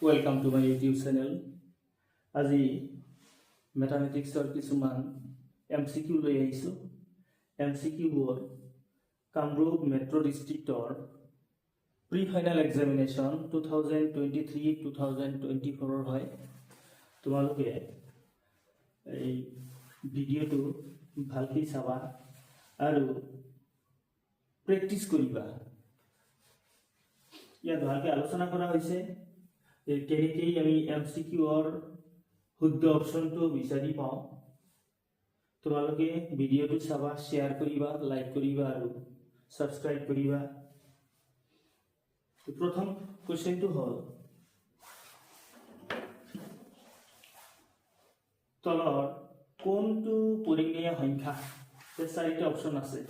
Welcome to my YouTube channel. আজি ম্যাথমেটিক্সৰ কিছুমান MCQ লৈ আহিছো। MCQ বোৰ কামৰূপ মেট্ৰ ডিস্ট্ৰিক্টৰ প্ৰি ফাইনাল এক্সামিনেশ্যন 2023-2024 ৰ হয়। তোমালোকে এই ভিডিঅ'টো ভালকৈ চাবা আৰু প্ৰেক্টিছ কৰিবা। ইয়াত ভালকৈ আলোচনা কৰা হৈছে কেনেকৈ আমি MCQৰ শুদ্ধ অপশ্যনটো বিচাৰি পাওঁ। তোমালোকে ভিডিঅ'টো চাবা, শ্বেয়াৰ কৰিবা, লাইক কৰিবা আৰু সাবস্ক্ৰাইব কৰিবা। প্ৰথম কোৱেশ্চনটো হ'ল তলৰ কোনটো পৰিমেয় সংখ্যা? চাৰিটা অপশ্যন আছে।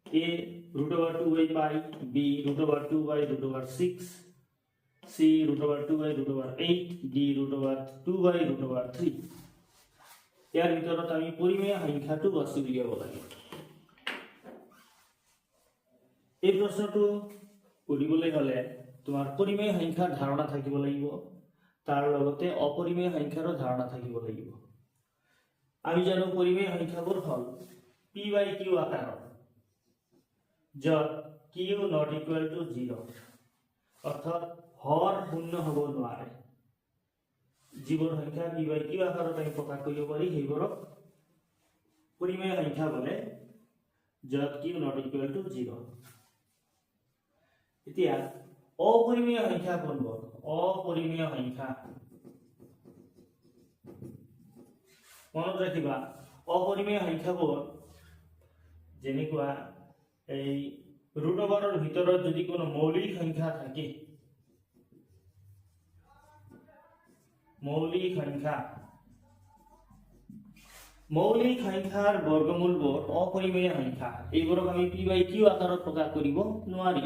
A √2/π, B √2/√6, C √2/8, D √2/3। ইয়াৰ ভিতৰত আমি পৰিমেয় সংখ্যাটো বাছি উলিয়াব লাগিব। এই প্ৰশ্নটো কৰিবলৈ হ'লে তোমাৰ পৰিমেয় সংখ্যাৰ ধাৰণা থাকিব লাগিব, তাৰ লগতে অপৰিমেয় সংখ্যাৰো ধাৰণা থাকিব লাগিব। আমি জানো পৰিমেয় সংখ্যাবোৰ হ'ল p/q আকাৰৰ, য'ত q not equal to 0, অৰ্থাৎ হৰ শূন্য হব নোৱাৰে। যিবোৰ সংখ্যা p/q আকাৰত আমি প্ৰকাশ কৰিব পাৰি সেইবোৰক পৰিমেয় সংখ্যা বোলে, য'ত q not equal to 0। এতিয়া অপৰিমেয় সংখ্যা কোনবোৰ? অপৰিমেয় সংখ্যা মনত ৰাখিবা। অপৰিমেয় সংখ্যাবোৰ যেনেকুৱা এই √ৰ ভিতৰত যদি কোনো মৌলিক সংখ্যা থাকে, মৌলিক সংখ্যাৰ বৰ্গমূলবোৰ অপৰিমেয় সংখ্যা। এইবোৰক আমি p/q আকাৰত প্ৰকাশ কৰিব নোৱাৰি।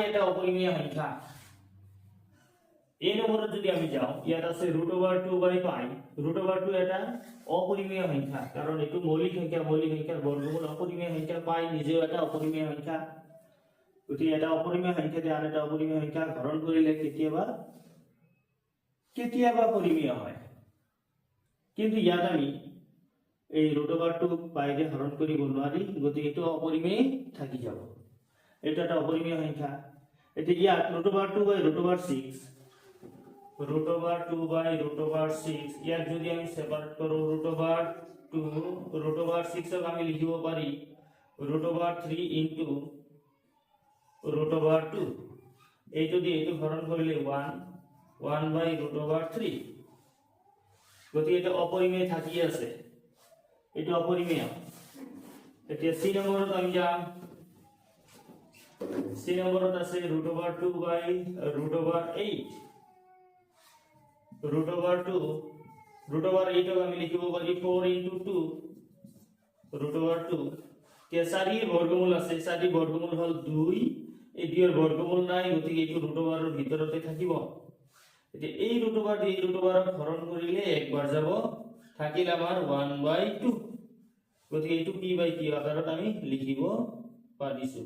এটা অপৰিমেয় সংখ্যা। এই নম্বৰত যদি আমি যাওঁ, ইয়াত আছে √2/π। √2 এটা অপৰিমেয় সংখ্যা, কাৰণ এইটো মৌলিক সংখ্যা। মৌলিক সংখ্যাৰ বৰ্গমূল অপৰিমেয় সংখ্যা। π নিজেও এটা অপৰিমেয় সংখ্যা। গতিকে এটা অপৰিমেয় সংখ্যাতে আন এটা অপৰিমেয় সংখ্যা হৰণ কৰিলে কেতিয়াবা পৰিমেয় হয়, কিন্তু ইয়াত আমি এই √2 πৰে হৰণ কৰিব নোৱাৰি, গতিকে এইটো অপৰিমেয় থাকি যাব। এটা এটা অপৰিমেয় সংখ্যা। এতিয়া ইয়াত √2/√6, √2/√6, ইয়াক যদি আমি সেপাৰেট কৰো, √2/6ক আমি লিখিব পাৰি √3 ইনটু √2। এইটো দিয়ে এইটো হৰণ কৰিলে 1/√3। গতিকে এটা অপৰিমেয় থাকি আছে, এইটো অপৰিমেয়। এতিয়া সি নম্বৰত আমি যাম। সি নম্বৰত আছে √2/√8। √8ক আমি লিখিব পাৰি 4 ইনটু 2 √2। চাৰিৰ বৰ্গমূল আছে, চাৰিৰ বৰ্গমূল হ'ল 2। এই 2ৰ বৰ্গমূল নাই, গতিকে এইটো √2ৰ ভিতৰতে থাকিব। এতিয়া এই √2 এই √2ক হৰণ কৰিলে একবাৰ যাব, থাকিল আমাৰ 1/2। গতিকে এইটো p/q আকাৰত আমি লিখিব পাৰিছো।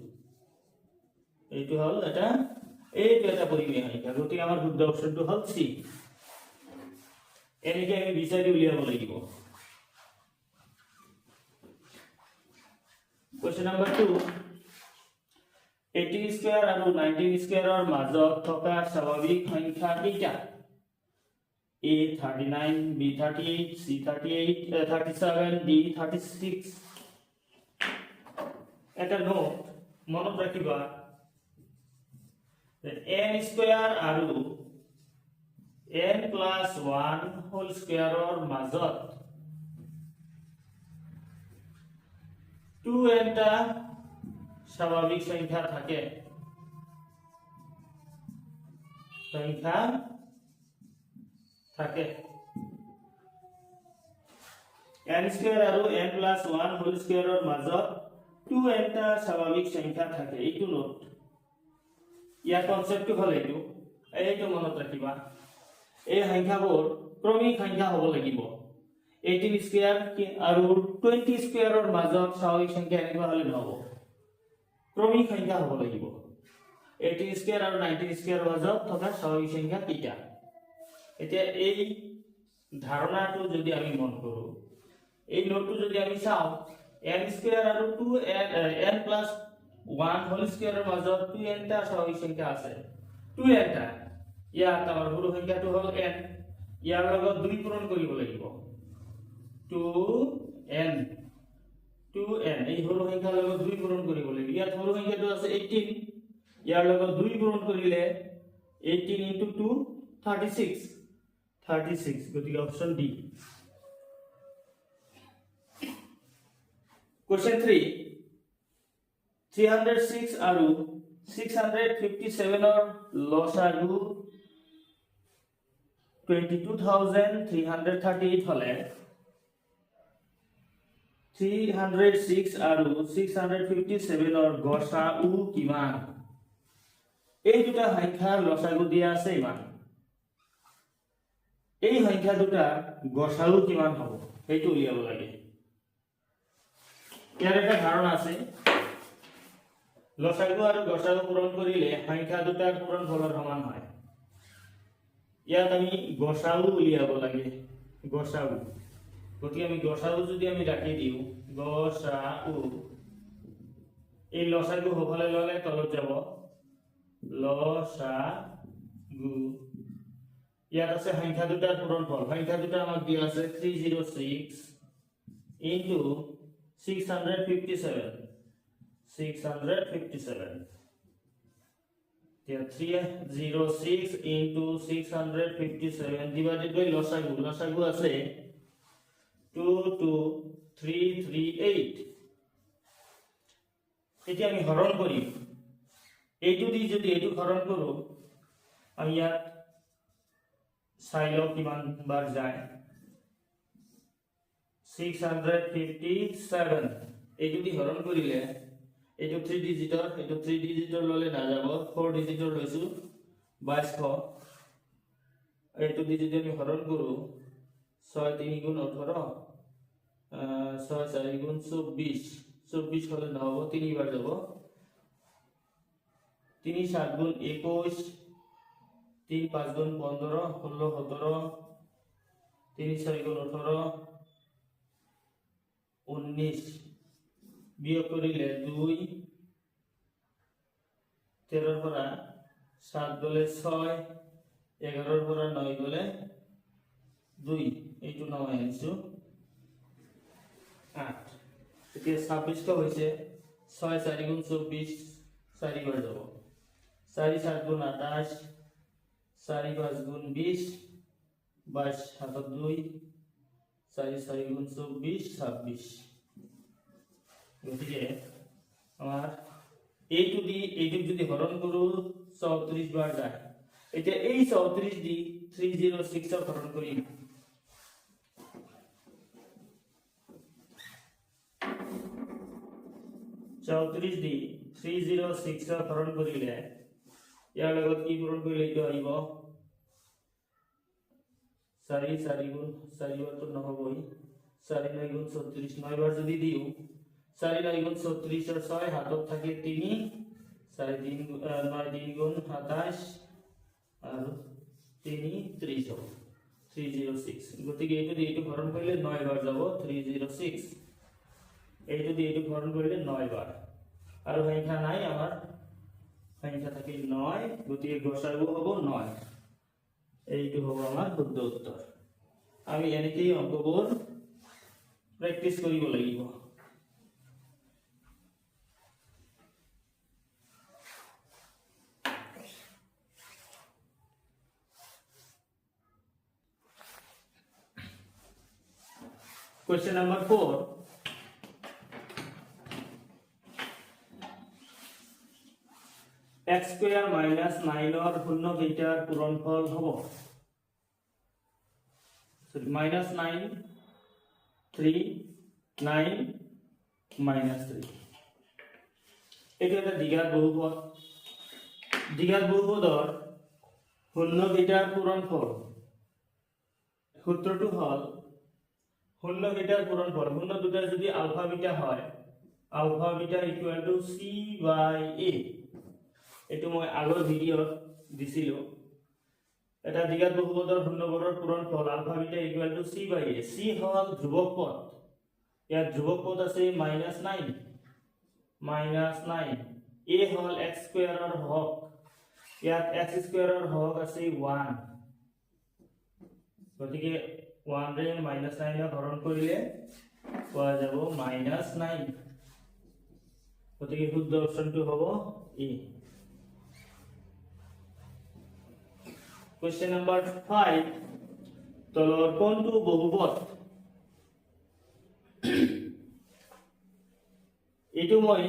এইটো হ'ল এইটো এটা পৰিমেয় সংখ্যা। গতিকে আমাৰ শুদ্ধ অপশ্যনটো হ'ল C। এনেকে আমি বিচাৰি উলিয়াব লাগিব। কোৱেশ্চন নম্বৰ 2, 18 স্কয়াৰ আৰু 19 স্কয়াৰৰ মাজত থকা স্বাভাৱিক সংখ্যা কেইটা? A 39, B 38, C 37, D 36। এটা নোট মনত ৰাখিবা, n স্কয়াৰ আৰু n+1 হোল স্কয়াৰৰ মাজত 2n টা স্বাভাৱিক সংখ্যা থাকে। n স্কয়াৰ আৰু n+1 হোল স্কয়াৰৰ মাজত 2n টা স্বাভাৱিক সংখ্যা থাকে। এইটো নোট। ইয়াৰ কনসেপ্টটো হ'ল এইটো মনত ৰাখিবা। এই সংখ্যাবোৰ ক্ৰমিক সংখ্যা হ'ব লাগিব। 18 স্কয়াৰ আৰু 20 স্কয়াৰৰ মাজত স্বাভাৱিক সংখ্যা এনেকুৱা হ'লে নহ'ব, ক্ৰমিক সংখ্যা হ'ব লাগিব। 18 স্কয়াৰ আৰু 19 স্কয়াৰ মাজত থকা স্বাভাৱিক সংখ্যা কিটা এতিয়া এই ধাৰণাটো যদি আমি মন কৰো এই নোটটো যদি আমি চাও n স্কয়াৰ আৰু 2n প্লাস 1 হোল স্কয়াৰৰ মাজত 2n টা স্বাভাৱিক সংখ্যা আছে 2n টা ইয়াত আমাৰ সৰু সংখ্যাটো হ'ল n ইয়াৰ লগত 2 পূৰণ কৰিব লাগিব 2n এই সৰু সংখ্যাৰ লগত 2 পূৰণ কৰিব লাগিব ইয়াত সৰু সংখ্যাটো আছে 18 ইয়াৰ লগত 2 পূৰণ কৰিলে 18 * 2 36 গতিকে অপচন ডি Question 3 306 আৰু 657 ৰ লসাগু 22338 হলে 306 আৰু 657 ৰ গসাউ কিমান এই দুটা সংখ্যাৰ লসাগু দিয়া আছে ইমান এই সংখ্যা দুটা গসাউ কিমান হ'ব সেইটো উলিয়াব লাগে ইয়াৰ এটা ধাৰণা আছে লসাগু আৰু গসাগু পূৰণ কৰিলে সংখ্যা দুটাৰ পূৰণফলৰ সমান হয় ইয়াত আমি গসাউ উলিয়াব লাগে গসাউ গতিকে আমি গসাউ যদি আমি ৰাখি দিও গসাউ এই লসাগু হবলে ললে তলত যাব লসাগু ইয়াত আছে সংখ্যা দুটাৰ পূৰণফল সংখ্যা দুটা আমাক দিয়া আছে 306 into 657 here 306 into 657 divided by losagu আছে 22338 এতিয়া আমি হৰণ কৰিম এইটো দি যদি এইটো হৰণ কৰো আমি ইয়াত চাইলো কিমান বাৰ যায় 657 এইটো দি হৰণ কৰিলে এইটো 3 ডিজিটৰ এইটো 3 ডিজিটৰ ললে না যাব 4 ডিজিটৰ লৈছো 2200 এইটো দি যদি আমি হৰণ কৰো 6 3 গুণ 18 6 4 গুণ 24 হলে না হ'ব 3 বাৰ যাব 3 7 গুণ 21 3 5 গুণ 15 16 17 3 6 গুণ 18 19 বিয়োগ কৰিলে 2 13 পৰা 7 গলে 6 11 পৰা 9 গলে 2 এইটো 9 আনিছো 8 এতিয়া 26 টা হৈছে 6 4 গুণ 24 4 বাৰ যাব 4 7 গুণ 28 4 5 গুণ 20 22 7 2 4 4 গুণ 24 26 গতিকে আমাৰ এইটো দি এইটো যদি হৰণ কৰো 34 বাৰ যায় এতিয়া এই 34 দি 306 ৰ হৰণ কৰিম 34 দি 306 ৰ হৰণ কৰিলে ইয়াৰ লগত কি পূৰণ কৰিলে এইটো আহিব 4 4 গুণ 4 বাৰ তো নহবই 4 9 গুণ 36 9 বাৰ যদি দিও 4 9 গুণ 36 और 6 हाथों থাকে 3 4 3 9 3 गुण 27 और 3 30 306 গতিকে এইটো দি এইটো হৰণ কৰিলে 9 বাৰ যাব 306 এইটো দি এইটো হৰণ কৰিলে 9 বাৰ আৰু সংখ্যা নাই আমাৰ সংখ্যা থাকে 9 গতিকে গসাগু হ'ব 9 এইটো হ'ব আমাৰ শুদ্ধ উত্তৰ আমি এনেকৈ অংকবোৰ প্ৰেক্টিস কৰিব লাগিব Question number 4 x square minus 9 और শূন্য কেইটাৰ পূৰণফল হ'ব sorry minus 9 3 9 minus 3 এইটো এটা দ্বিঘাত বহুপদৰ শূন্য কেইটাৰ পূৰণফল সূত্ৰটো হ'ল শূন্য কেইটাৰ পূৰণফল শূন্য দুটা যদি আলফা বিটা হয় alpha beta equal to c by a এইটো মই আগৰ ভিডিঅ'ত দিছিলোঁ এটা দ্বিঘাত বহুপদৰ শূন্যবোৰৰ পূৰণফল alpha beta equal to c by a c হ'ল ধ্ৰুৱক পদ ইয়াত ধ্ৰুৱক পদ আছে -9 এ হ'ল x স্কয়াৰৰ হক ইয়াত x স্কয়াৰৰ হক আছে 1 গতিকে 1 ৰে -9 হৰণ কৰিলে পোৱা যাব -9 গতিকে শুদ্ধ অপচনটো হ'ব ই Question number 5 তলৰ কোনটো বহুপদ এইটো মই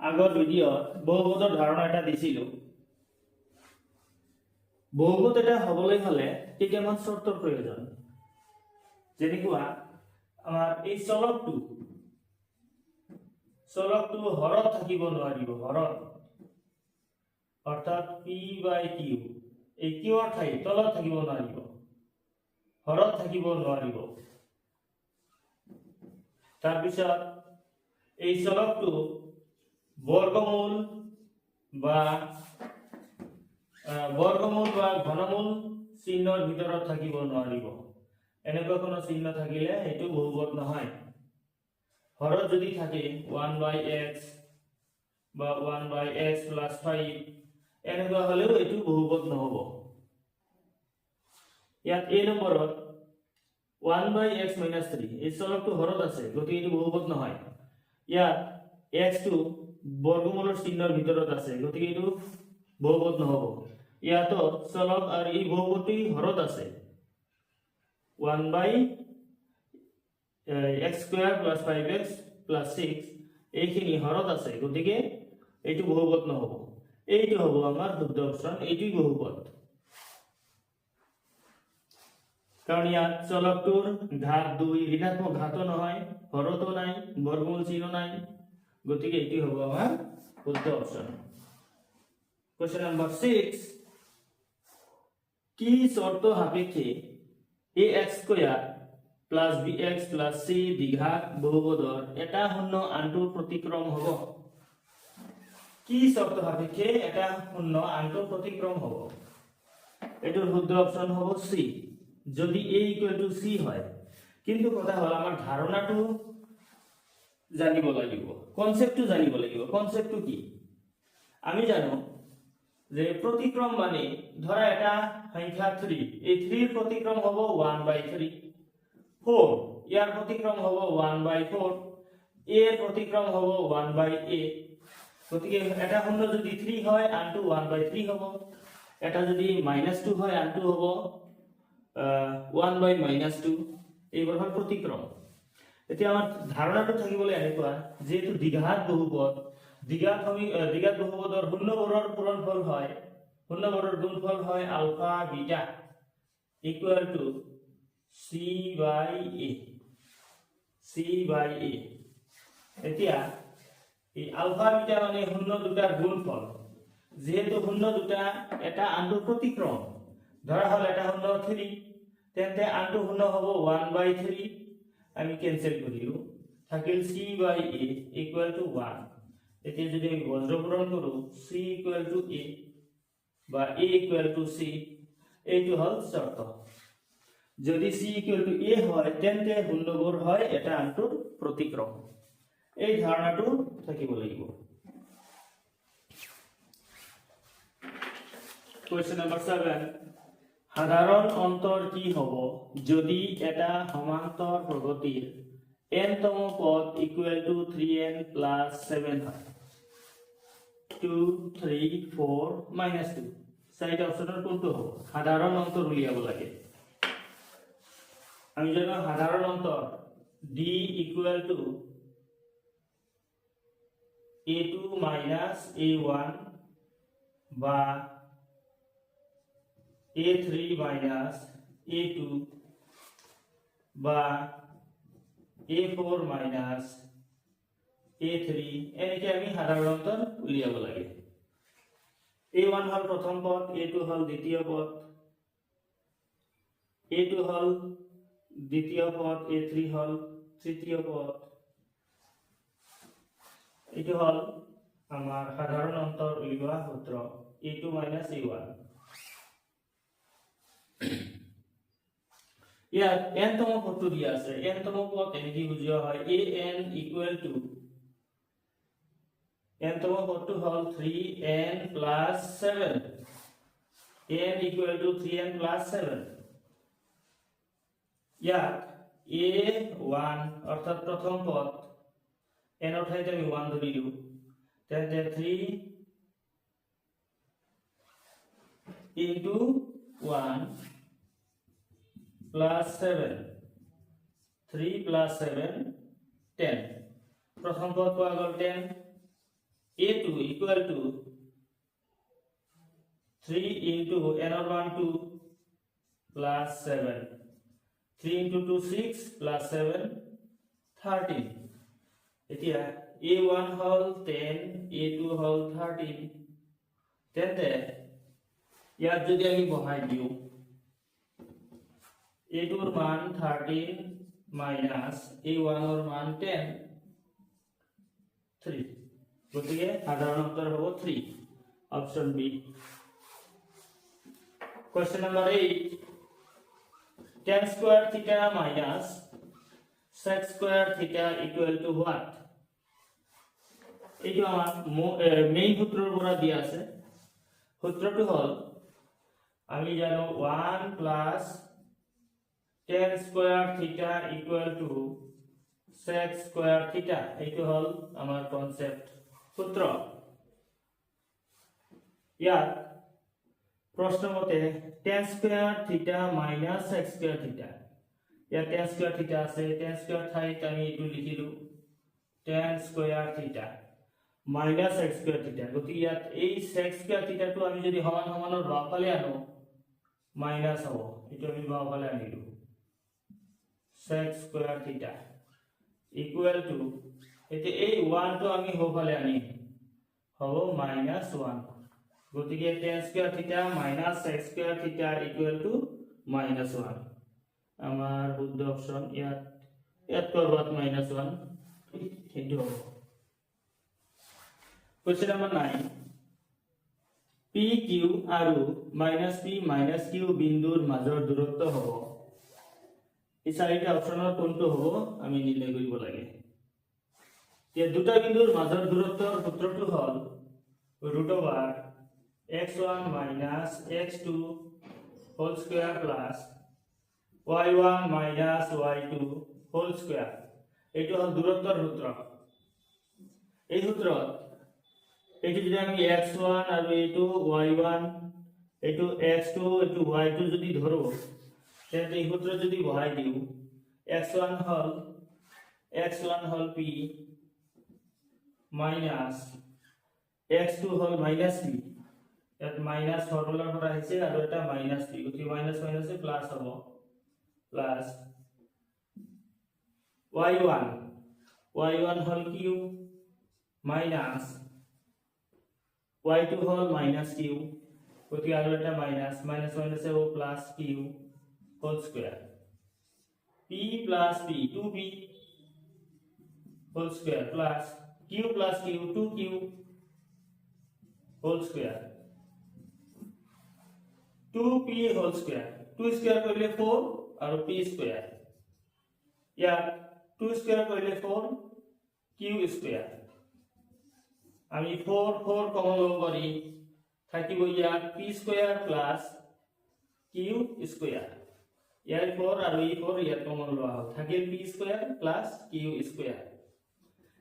আগৰ ভিডিঅ'ত বহুপদৰ ধাৰণা এটা দিছিলোঁ বহুপদ এটা হ'বলৈ হ'লে কেইটামান চৰ্তৰ প্ৰয়োজন যেনেকুৱা আমাৰ এই চলকটো হৰত থাকিব নোৱাৰিব হৰত অৰ্থাৎ p বাই q এই কিউৰ ঠাই তলত থাকিব নোৱাৰিব হৰত থাকিব নোৱাৰিব তাৰ পিছত এই চলকটো বৰ্গমূল বা ঘনমূল চিহ্নৰ ভিতৰত থাকিব নোৱাৰিব এনেকুৱা কোনো চিহ্ন থাকিলে এইটো বহুপদ নহয় হৰত যদি থাকে 1/x বা 1/x + 5 এনেকুৱা হলেও এইটো বহুপদ নহব ইয়াত a নম্বৰত 1/x - 3 এই চলকটো হৰত আছে গতিকে এইটো বহুপদ নহয় ইয়াত x টো বৰ্গমূলৰ চিহ্নৰ ভিতৰত আছে গতিকে এইটো বহুপদ নহব ইয়াতো চলক আৰু এই বহুপদটি হৰত আছে 1/x² + 5x + 6 এইখিনি হৰত আছে গতিকে এইটো বহুপদ নহব এইটো হ'ব আমাৰ শুদ্ধ অপচন এইটোই বহুপদ কাৰণ ইয়াত চলকটোৰ ঘাত 2 ঋণাত্মক ঘাতো নহয় হৰতো নাই বৰ্গমূল চিহ্ন নাই গতিকে এটি হ'ব আমাৰ শুদ্ধ অপচন কোশ্চেন নাম্বাৰ 6 কি শৰ্ত সাপেক্ষে ax² + bx + c দ্বিঘাত বহুপদৰ এটা শূন্য আনটোৰ প্ৰতিক্ৰম হ'ব কি শৰ্ত সাপেক্ষে এটা শূন্য আনটোৰ প্ৰতিক্ৰম হ'ব এটোৰ শুদ্ধ অপচন হ'ব c যদি a = c হয় কিন্তু কথা হল আমাৰ ধাৰণাটো জানিব লাগিব কনসেপ্টটো জানিব লাগিব কনসেপ্টটো কি আমি জানো যে প্ৰতিক্ৰম মানে ধৰা এটা সংখ্যা 3 এই 3 ৰ প্ৰতিক্ৰম হ'ব 1/3 4 ইয়াৰ প্ৰতিক্ৰম হ'ব 1/4 a ৰ প্ৰতিক্ৰম হ'ব 1/a গতিকে এটা শূন্য যদি 3 হয় আনটো 1/3 হ'ব এটা যদি -2 হয় আনটো হ'ব 1/-2 এইবোৰ হ'ল প্ৰতিক্ৰম এতিয়া আমাৰ ধাৰণাটো থাকিবলৈ এনেকুৱা যেটো দ্বিঘাত বহুপদ দ্বিঘাত বহুপদৰ শূন্যবোৰৰ পূৰণফল হয় শূন্যবোৰৰ গুণফল হয় আলফা বিটা = c/a এতিয়া এই আলফা বিটা মানে শূন্য দুটাৰ গুণফল যেহেতু শূন্য দুটা এটা আনটোৰ প্ৰতিক্ৰম ধৰা হল এটা শূন্য 3 তেন্তে আনটো শূন্য হ'ব 1/3 আমি ক্যান্সেল কৰিলো থাকিল c/a = 1 এতিয়া যদি আমি বজ্ৰপূৰণ কৰো c = a বা a = c এইটো হল শৰ্ত যদি c = a হয় তেন্তে শূন্যবোৰ হয় এটা আনটোৰ প্ৰতিক্ৰম এই ধাৰণাটো থাকিব লাগিব কোশ্চেন নাম্বার 7 সাধারণ অন্তর কি হব যদি এটা সমান্তর প্রগতির n-তম পদ = 3n + 7 হয় 2 3 4 -2 চাৰিটা অপচনৰ কোনটো হ'ব সাধাৰণ অন্তৰ উলিয়াব লাগে আমি জানো সাধাৰণ অন্তৰ d = a2 - a1 বা a3 - a2 বা a4 - a3 এনেকে আমি সাধারণ অন্তর উলিয়াব লাগে a1 হল প্রথম পদ a2 হল দ্বিতীয় পদ a2 হল দ্বিতীয় পদ a3 হল তৃতীয় পদ এটো হল আমার সাধারণ অন্তর উলিওয়া সূত্র a2 minus a1 ইয়াত n তম পদটো দিয়া আছে n তম পদ এনেকি বুজিয়া হয় an equal to n তম পদটো হল 3n plus 7 n equal to 3n plus 7 ইয়াত a1 অর্থাৎ প্রথম পদ n এর ঠাইতে আমি 1 ধরি দিও তাহলে 3 into 1 plus 7 3 plus 7 10 প্রথম পদ পাওয়া গেল 10 a2 equal to 3 into n or 1 2 plus 7 3 into 2 6 plus 7 13 এতিয়া a1 হল 10 a2 হল 13 তেন্তে ইয়াত যদি আমি বহাই দিও a2 এর মান 13 minus a1 এর মান 10 3 গতিকে সাধারণ উত্তর হবে 3 option B question number 8 tan square theta minus sec square theta equal to what এইটো আমার মেইন সূত্ৰৰ পৰা দিয়া আছে সূত্ৰটো হল আমি জানো 1 plus tan square theta equal to sec square theta এইটো হল আমার কনসেপ্ট সূত্র ইয়াত প্রশ্ন মতে tan square theta minus sec square theta ইয়াত tan square theta আছে tan square ঠাইত আমি এইটো লিখিলো tan square theta minus sec square theta গতি ইয়াত এই sec square theta টো আমি যদি সমান সমানৰ বাওফালে আনো মাইনাস হ'ব এটো আমি বাওফালে আনিলো sec square theta equal to এতে এই 1 টো আমি হোফালে আনি হ'ব -1 গতিকে tan square theta minus sec square theta equal to -1 আমার শুদ্ধ অপশন ইয়াত করবাত -1 এটো হ'ব Question number 9 PQ আৰু -P - Q বিন্দুৰ মাজৰ দূৰত্ব হ'ব এই চাৰিটা অপচনৰ কোনটো হ'ব আমি নিৰ্ণয় কৰিব লাগে এই দুটা বিন্দুৰ মাজৰ দূৰত্বৰ সূত্ৰটো হ'ল √x1 - x2 whole square plus y1 - y2 whole square এইটো হ'ল দূৰত্বৰ সূত্ৰ এই সূত্ৰত এইটো যদি আমি x1 আৰু এইটো y1 এইটো x2 এইটো y2 যদি ধৰো তেন্তে এই সূত্র যদি বহাই দিও x1 হল p minus x2 হল -p এত মাইনাস ফৰ্মুলাৰ পৰা আহিছে আৰু এটা -p গতি মাইনাস মাইনাসে প্লাস হ'ব প্লাস y1 হল q minus y2 হল -q গতি আৰু এটা মাইনাস মাইনাসে হ'ব plus q whole square p plus p 2p whole square plus q plus q 2q whole square 2p whole square 2 square করলে 4 আর p square या 2 square করলে 4 q square আমি 4 common লব পারি থাকিব ইয়া p square plus q square ইয়ার 4 আর এই 4 ইয়ার common লওয়া হয় থাকে p square plus q square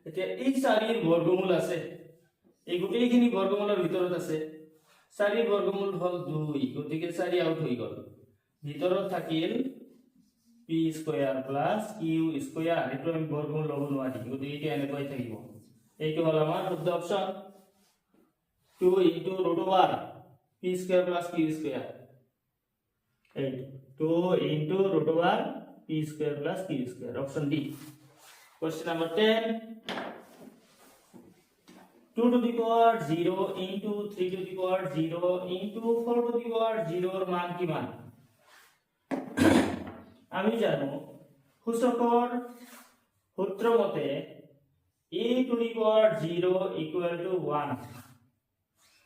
এতিয়া এই চাৰিৰ বৰ্গমূল আছে এই গোটেইখিনি বৰ্গমূলৰ ভিতৰত আছে চাৰিৰ বৰ্গমূল হল 2 গতিকে 4 আউট হৈ গল ভিতৰত থাকিল p square plus q square এটো আমি বৰ্গমূল লব নোৱাৰি গতিকে এটা এনেকৈ থাকিব এইটো হল আমাৰ শুদ্ধ option 2 into √1 p square plus q square 2 into √1 p square plus q square option D. Question number 10 2 to the power 0 into 3 to the power 0 into 4 to the power 0 এর মান কি মান আমি জানো সূচকৰ সূত্র মতে a to the power 0 equal to 1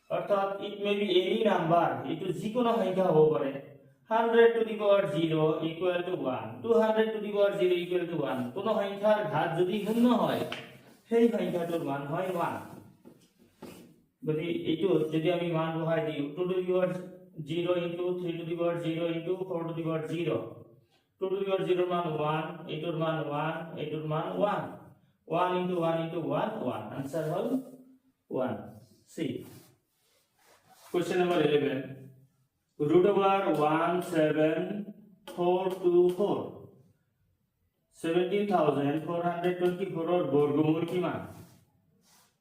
অর্থাৎ it may be any number, এইটো যিকোনো সংখ্যা হ'ব পাৰে। 100 to the power 0 equal to 1, 200 to the power 0 equal to 1। কোনো সংখ্যাৰ ঘাত যদি শূন্য হয় সেই সংখ্যাটোৰ মান হয় 1। গতি এইটো যদি আমি মান বহাই দিও 2 to the power 0 into 3 to the power 0 into 4 to the power 0, 2 to the power 0 মান 1, এইটোৰ মান 1, এইটোৰ মান 1, 1 into 1 into 1 1, आंसर হল 1। C question number 11, root over 17424, 17,424 এর বর্গমূল কি মান?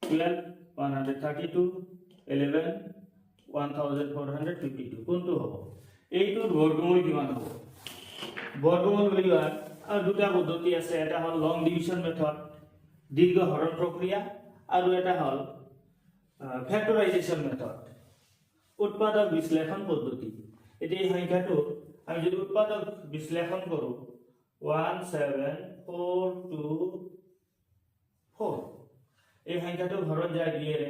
12, 132, 11, 1452 কোনটো হ'ব? এইটোৰ বৰ্গমূল কিমান হ'ব? বৰ্গমূল উলিওৱাৰ আৰু দুটা পদ্ধতি আছে, এটা হল লং ডিভিজন মেথড দীৰ্ঘ হৰণ প্ৰক্ৰিয়া, আৰু এটা হল ফ্যাক্টৰাইজেশন মেথড উৎপাদক বিশ্লেষণ পদ্ধতি। এতিয়া এই সংখ্যাটো আমি যদি উৎপাদক বিশ্লেষণ কৰো 17424, এই সংখ্যাটো ঘৰত যায় দিয়েৰে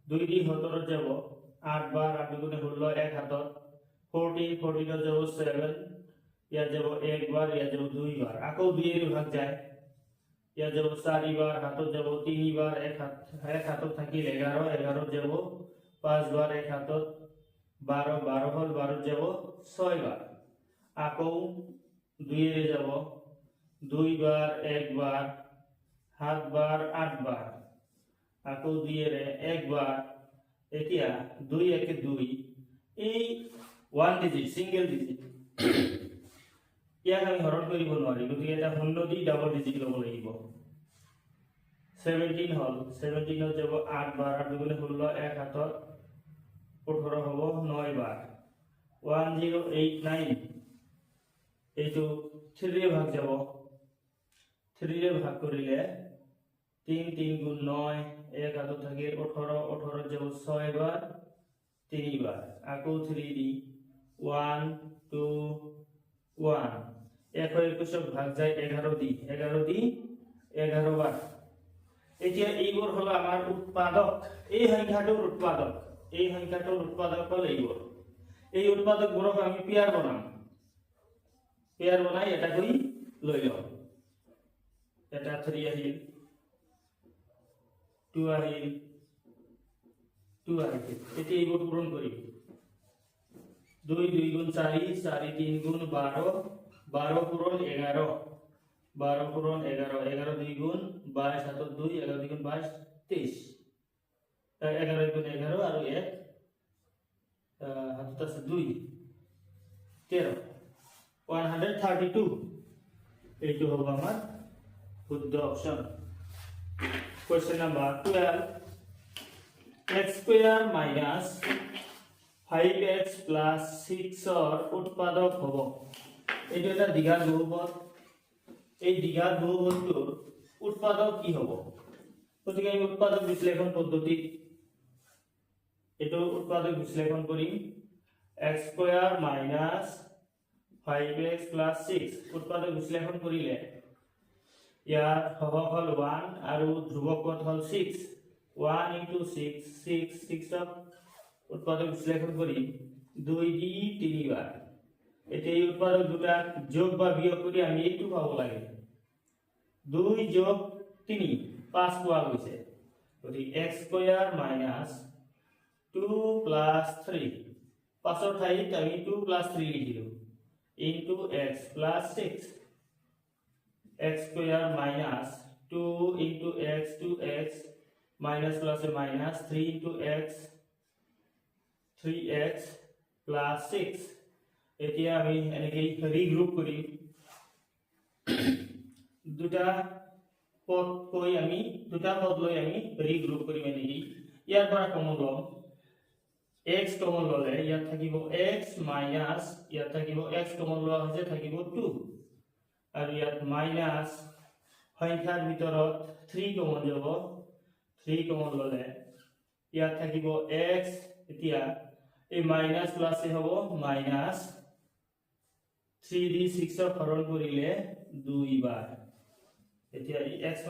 2 দি 17 যাব, 8 বার 8 দুগুণে 16, এক হাতত 14, 14 যাব 7, ইয়াত যাব 1 বার, ইয়াত যাব 2 বার, আকৌ 2 এর ভাগ যায়, ইয়াত যাব 4 বার, হাতত যাব 3 বার, এক হাতত থাকিল 11, 11 যাব 5 বার, এক হাতত 12, 12 হল 12 যাব 6 বার, আকৌ 2 এর যাব 2 বার, 1 বার, 7 বার, 8 বার, আকৌ 2 এর 1 বার। এতিয়া 2 একে 2, এই 1 ডিজিট সিঙ্গেল ডিজিট ইয়াক আমি হৰণ কৰিব নোৱাৰি, গতিকে এটা শূন্য দি ডাবল ডিজিট ল'ব লাগিব। 17 হল, 17 যাব 8 বার, 8 দুগুণে 16, এক হাতত 18 হ'ব 9 বার, 1089, এইটো 3 এ ভাগ যাব, 3 এ ভাগ কৰিলে 3 3 গুণ 9, এক হাতত থাকে 18, 18 যাব 6 বার, 3 বার, আকৌ 3 দি 1 2 1, 21 ভাগ যায় 11 দি, 11 বার। এতিয়া এইবোৰ হলো আমাৰ উৎপাদক, এই সংখ্যাটোৰ উৎপাদক, এই সংখ্যাটোৰ উৎপাদক হল এইবোৰ। এই উৎপাদকবোৰক আমি পেয়াৰ বনাম, পেয়াৰ বনাই এটা কৰি লৈ লওঁ, এটা 3 আহিল, 2 আহিল, 2 আহিল, এতিয়া এইবোৰ পূৰণ কৰিম। 2 2 গুণ 4, 4 3 গুণ 12, 12 পূরণ 11, 12 পূরণ 11, 11 2 গুণ 22, 7 2, 11 2 গুণ 22, 23, 11 গুণ 11 আর 1 হাতত আছে 2, 13, 132, এইটো হ'ব আমাৰ শুদ্ধ option. Question number 12, x square minus 5x plus 6 এর উৎপাদক হ'ব। এইটো এটা দ্বিঘাত বহুপদ, এই দ্বিঘাত বহুপদটোৰ উৎপাদক কি হ'ব? গতিকে আমি উৎপাদক বিশ্লেষণ পদ্ধতি এইটো উৎপাদক বিশ্লেষণ কৰিম। x square minus 5x plus 6 উৎপাদক বিশ্লেষণ কৰিলে ইয়াৰ হৰক হল 1 আৰু ধ্ৰুবক পদ হল 6, 1 into 6, 6 উৎপাদক বিশ্লেষণ কৰি 2 দি 3 বাৰ। এতিয়া এই উৎপাদক দুটা যোগ বা বিয়োগ কৰি আমি এইটো পাব লাগে, 2 যোগ 3 5 পোৱা গৈছে। গতিকে x স্কয়াৰ মাইনাস 2 প্লাস 3, 5 ৰ ঠাইত আমি 2 প্লাস 3 লিখিলো, into x plus 6, x square minus 2 into x 2x minus plus a minus 3 into x 3x plus 6। এতিয়া আমি এনেকে রিগ্রুপ করি, দুটা পদ কই আমি দুটা পদ লৈ আমি রিগ্রুপ করি, মানে ইয়াৰ পৰা কমন লম, x কমন ললে ইয়াত থাকিব x মাইনাস, ইয়াত থাকিব x কমন লোৱা হৈছে থাকিব 2, আৰু ইয়াত মাইনাস সংখ্যাৰ ভিতৰত 3 কমন যাব, 3 কমন ললে ইয়াত থাকিব x। এতিয়া এই মাইনাস প্লাসে হ'ব মাইনাস 3 দি 6 ৰ হৰণ কৰিলে 2 বার। এতিয়া x -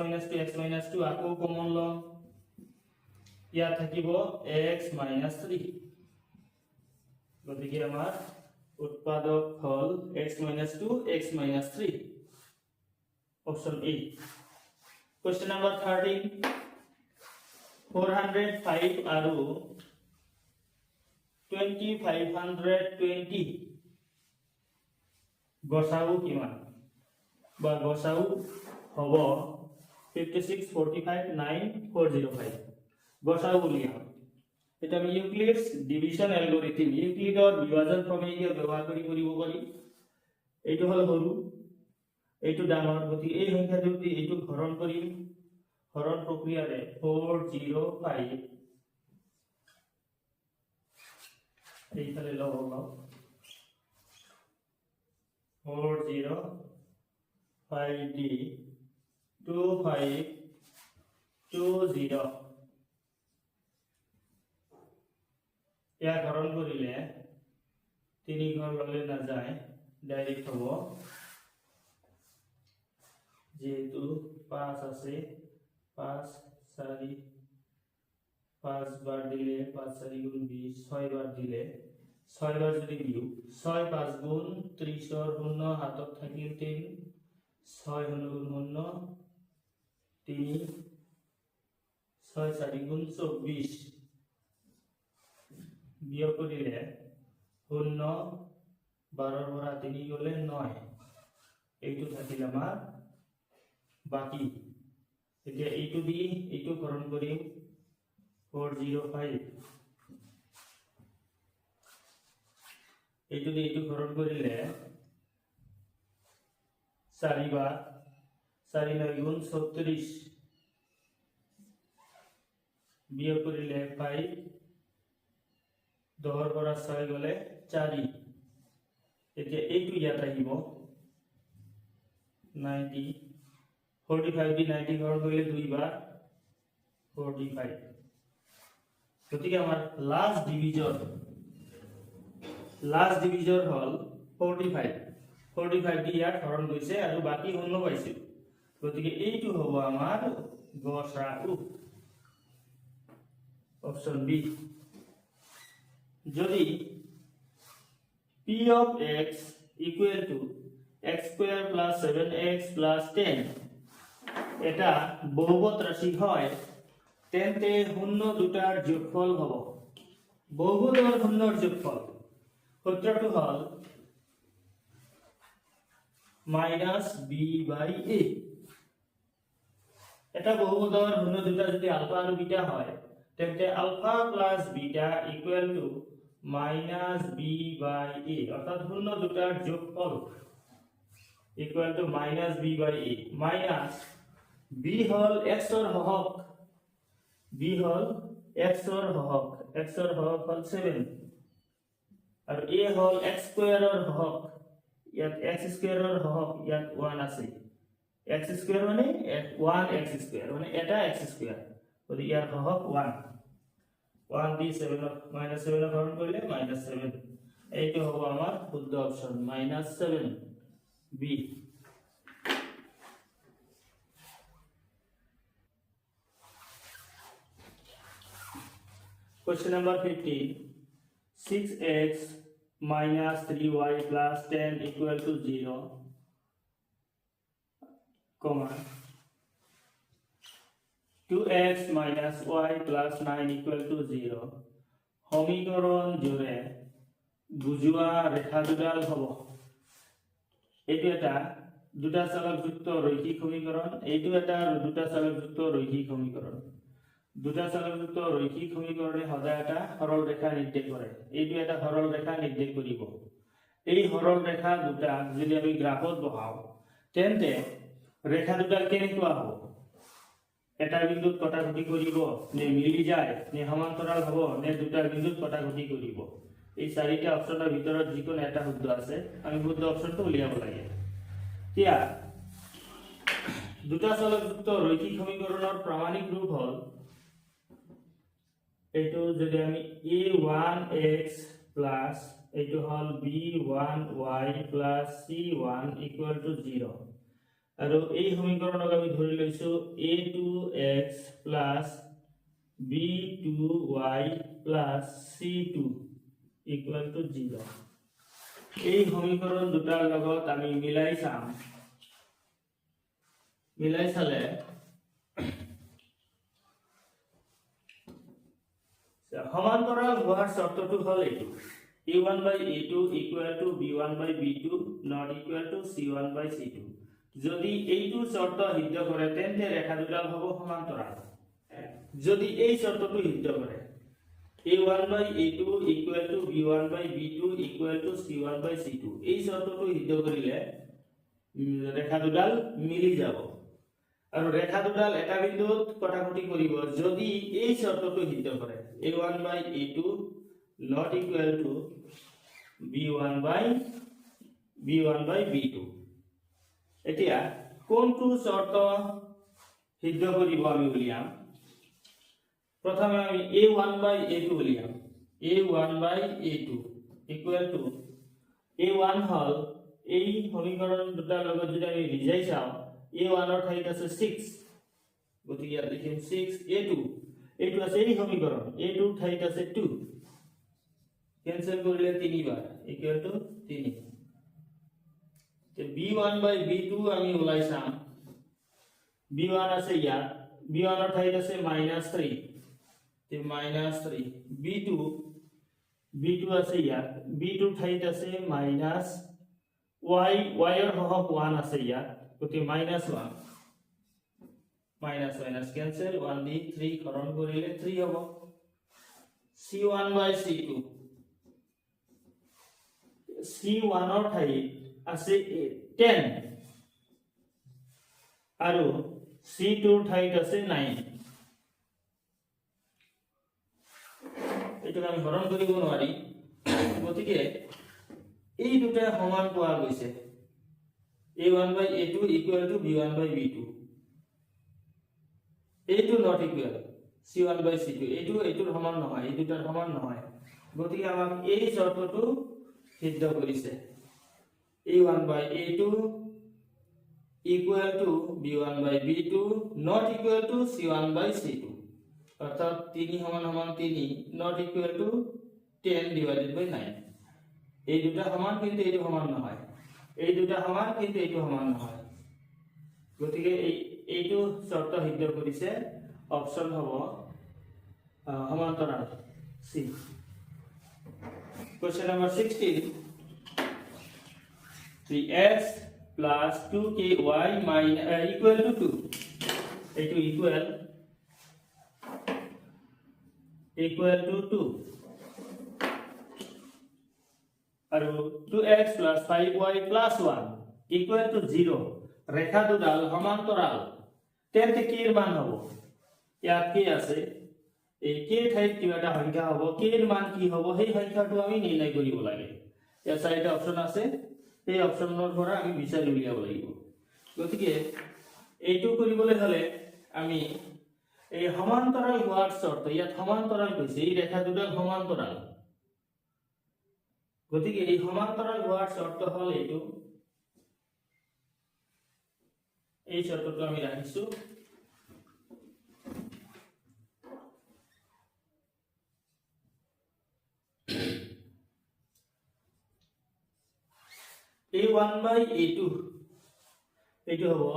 2 আকৌ কমন লম, ইয়াত থাকিব x - 3 গতিকে আমাৰ উৎপাদক হল x - 2 x - 3 option A question number 13 405 আৰু 2520 গসাউ কিমান বা গসাউ হ'ব 56 45 9 405 গসাউ উলিয়াও এটা আমি ইউক্লিডস ডিভিশন অ্যালগরিথম ইউক্লিডৰ বিভাজন প্ৰমেয় ব্যৱহাৰ কৰি কৰিব পাৰি এইটো হল সৰু এইটো ডাঙৰ গতিকে এই সংখ্যাটো দি এইটো হৰণ কৰিম হৰণ প্ৰক্ৰিয়াৰে 405 এইফালে লব পাওঁ 405d 2520 या হৰণ কৰিলে 3 ঘৰ ললে না যায় ডাইরেক্ট হ'ব যেহেতু 5 আছে 5 4 5 বার দিলে 5 4 গুণ 20 6 বার দিলে 6 বার যদি দিও 6 5 গুণ 30 ৰ শূন্য হাতত থাকিল 3 6 গুণ 0 3 6 4 গুণ 24 বিয়োগ কৰিলে 0 12 পৰা 3 গলে 9 এইটো থাকিল আমাৰ বাকি এতিয়া এইটো দি এইটো হৰণ কৰিম 405 এইটো দি এইটো হৰণ কৰিলে 4 বাৰ 4 9 গুণ 36 বিয়োগ কৰিলে 5 10 পৰা 6 গলে 4 এতিয়া এইটো ইয়াত আহিব 90 45 দি 90 হৰণ কৰিলে 2 বাৰ 45 গতিকে আমাৰ লাস্ট ডিভিজন হল 45 45 দি ইয়াত হৰণ গৈছে আৰু বাকি 0 পাইছে গতিকে এইটো হ'ব আমাৰ গসাউ অপশন বি যদি p of x equal to x square plus 7x plus 10 এটা বহুপদ রাশি হয় তেন্তে শূন্য দুটাৰ যোগফল হ'ব বহুপদৰ শূন্যৰ যোগফল সূত্ৰটো হল -b/a এটা বহুপদৰ শূন্য দুটা যদি আলফা আৰু বিটা হয় তেন্তে alpha plus beta equal to -b/a অর্থাৎ শূন্য দুটাৰ যোগফল equal to -b/a minus b হল x ৰ হহক b হল x ৰ হহক হল 7 আৰু a হল x স্কয়াৰৰ হহক ইয়াত x স্কয়াৰৰ হহক ইয়াত 1 আছে x স্কয়াৰ মানে 1x স্কয়াৰ মানে এটা x স্কয়াৰ গতিকে ইয়াৰ হহক 1 দি 7 -7 হৰণ কৰিলে -7 এইটো হ'ব আমাৰ শুদ্ধ option -7 b Question number 15 6x minus 3y plus 10 equal to 0 comma 2x minus y plus 9 equal to 0 সমীকরণ জোরে বুজুয়া রেখা দুডাল হব এইটো এটা দুটা চালকযুক্ত রৈখিক সমীকরণ এইটো এটা দুটা চালকযুক্ত রৈখিক সমীকরণ দুটা চালকযুক্ত রৈখিক সমীকরণে সদায় এটা সরল রেখা নির্দেশ করে এইটো এটা সরল রেখা নির্দেশ কৰিব এই সৰল ৰেখা দুটা যদি আমি গ্ৰাফত বহাও তেন্তে ৰেখা দুডাল কেনেকুৱা হ'ব এটা বিন্দুত কটাকটি কৰিব নে মিলি যায় নে সমান্তৰাল হ'ব নে দুটা বিন্দুত কটাকটি কৰিব এই চাৰিটা অপচনৰ ভিতৰত যিকোনো এটা শুদ্ধ আছে আমি শুদ্ধ অপচনটো উলিয়াব লাগে এতিয়া দুটা চালকযুক্ত রৈখিক সমীকৰণৰ প্ৰামাণিক ৰূপ হল এইটো যদি আমি a1x plus এইটো হল b1y plus c1 equal to 0 আৰু এই সমীকৰণক আমি ধৰি লৈছো a2x plus b2y plus c2 equal to 0 এই সমীকরণ দুটাৰ লগত আমি মিলাই চাম মিলাই চালে সমান্তৰাল হোৱাৰ শৰ্তটো হ'ল এইটো a1 by a2 equal to b1 by b2 not equal to c1 by c2 যদি এইটো শর্ত সিদ্ধ কৰে তেন্তে ৰেখা দুডাল হ'ব সমান্তৰাল যদি এই শৰ্তটো সিদ্ধ কৰে a1 by a2 equal to b1 by b2 equal to c1 by c2 এই শর্তটো সিদ্ধ কৰিলে ৰেখা দুডাল মিলি যাব আৰু ৰেখা দুডাল এটা বিন্দুত কটাকটি কৰিব যদি এই শৰ্তটো সিদ্ধ কৰে a1 by a2 not equal to b1 by b2 এতিয়া কোনটো শর্ত সিদ্ধ কৰিব আমি উলিয়াম প্রথমে আমি a1 by a2 উলিয়াম a1 by a2 equal to a1 হল এই সমীকরণ দুটাৰ লগত যদি আমি ৰিজাই চাও a1 ৰ ঠাইত আছে 6 গতিকে ইয়াত লিখিম 6 a2 আছে এই সমীকরণ a2 ৰ ঠাইত আছে 2 कैंसिल কৰিলে 3 বাৰ equal to 3 তে b1 by b2 আমি ওলাই চাম b1 আছে ইয়াত b1 ৰ ঠাইত আছে -3 তে -3 b2 আছে ইয়াত b2 ঠাইত আছে y ৰ হক 1 আছে ইয়াত গতি -1 মাইনাস कैंसिल 1 দি 3 কৰণ কৰিলে 3 হ'ব c1 by c2 c1 ৰ ঠাইত আছে 10 আৰু c2 ৰ ঠাইত আছে 9 এটা আমি হৰণ কৰিব নোৱাৰি গতিকে এই দুটা সমান পোৱা গৈছে a1 by a2 equal to b1 by b2 a2 not equal c1 by c2 a2 সমান নহয় এই দুটাৰ সমান নহয় গতিকে আমাক এই শৰ্তটো সিদ্ধ কৰিছে a1 by a2 equal to b1 by b2 not equal to c1 by c2 অর্থাৎ 3 সমান 3 not equal to 10 divided by 9 এই দুটা সমান কিন্তু এইটো সমান নহয় এই দুটা সমান কিন্তু এইটো সমান নহয় গতিকে এইটো শর্ত সিদ্ধ কৰিছে অপশন হ'ব সমান্তৰাল সি Question number 16 3x plus 2ky equal to 2 equal to 2 আৰু 2x plus 5y plus 1 equal to 0 ৰেখা দুডাল সমান্তৰাল তেন্তে কি ৰ মান হ'ব ইয়াত কি আছে এই কে ঠাইত কিবা এটা সংখ্যা হ'ব কে ৰ মান কি হ'ব সেই সংখ্যাটো আমি নিৰ্ণয় কৰিব লাগে ইয়াত চাৰিটা অপচন আছে এই অপচনৰ পৰা আমি বিচাৰি উলিয়াব লাগিব গতিকে এইটো কৰিবলৈ হলে আমি এই সমান্তৰাল হোৱাৰ শৰ্ত ইয়াত সমান্তৰাল কৈছে এই ৰেখা দুডাল সমান্তৰাল গতিকে এই সমান্তৰাল হোৱাৰ শৰ্ত হল এইটো এই শৰ্তটো আমি ৰাখিছো a1 by a2 এইটো হ'ব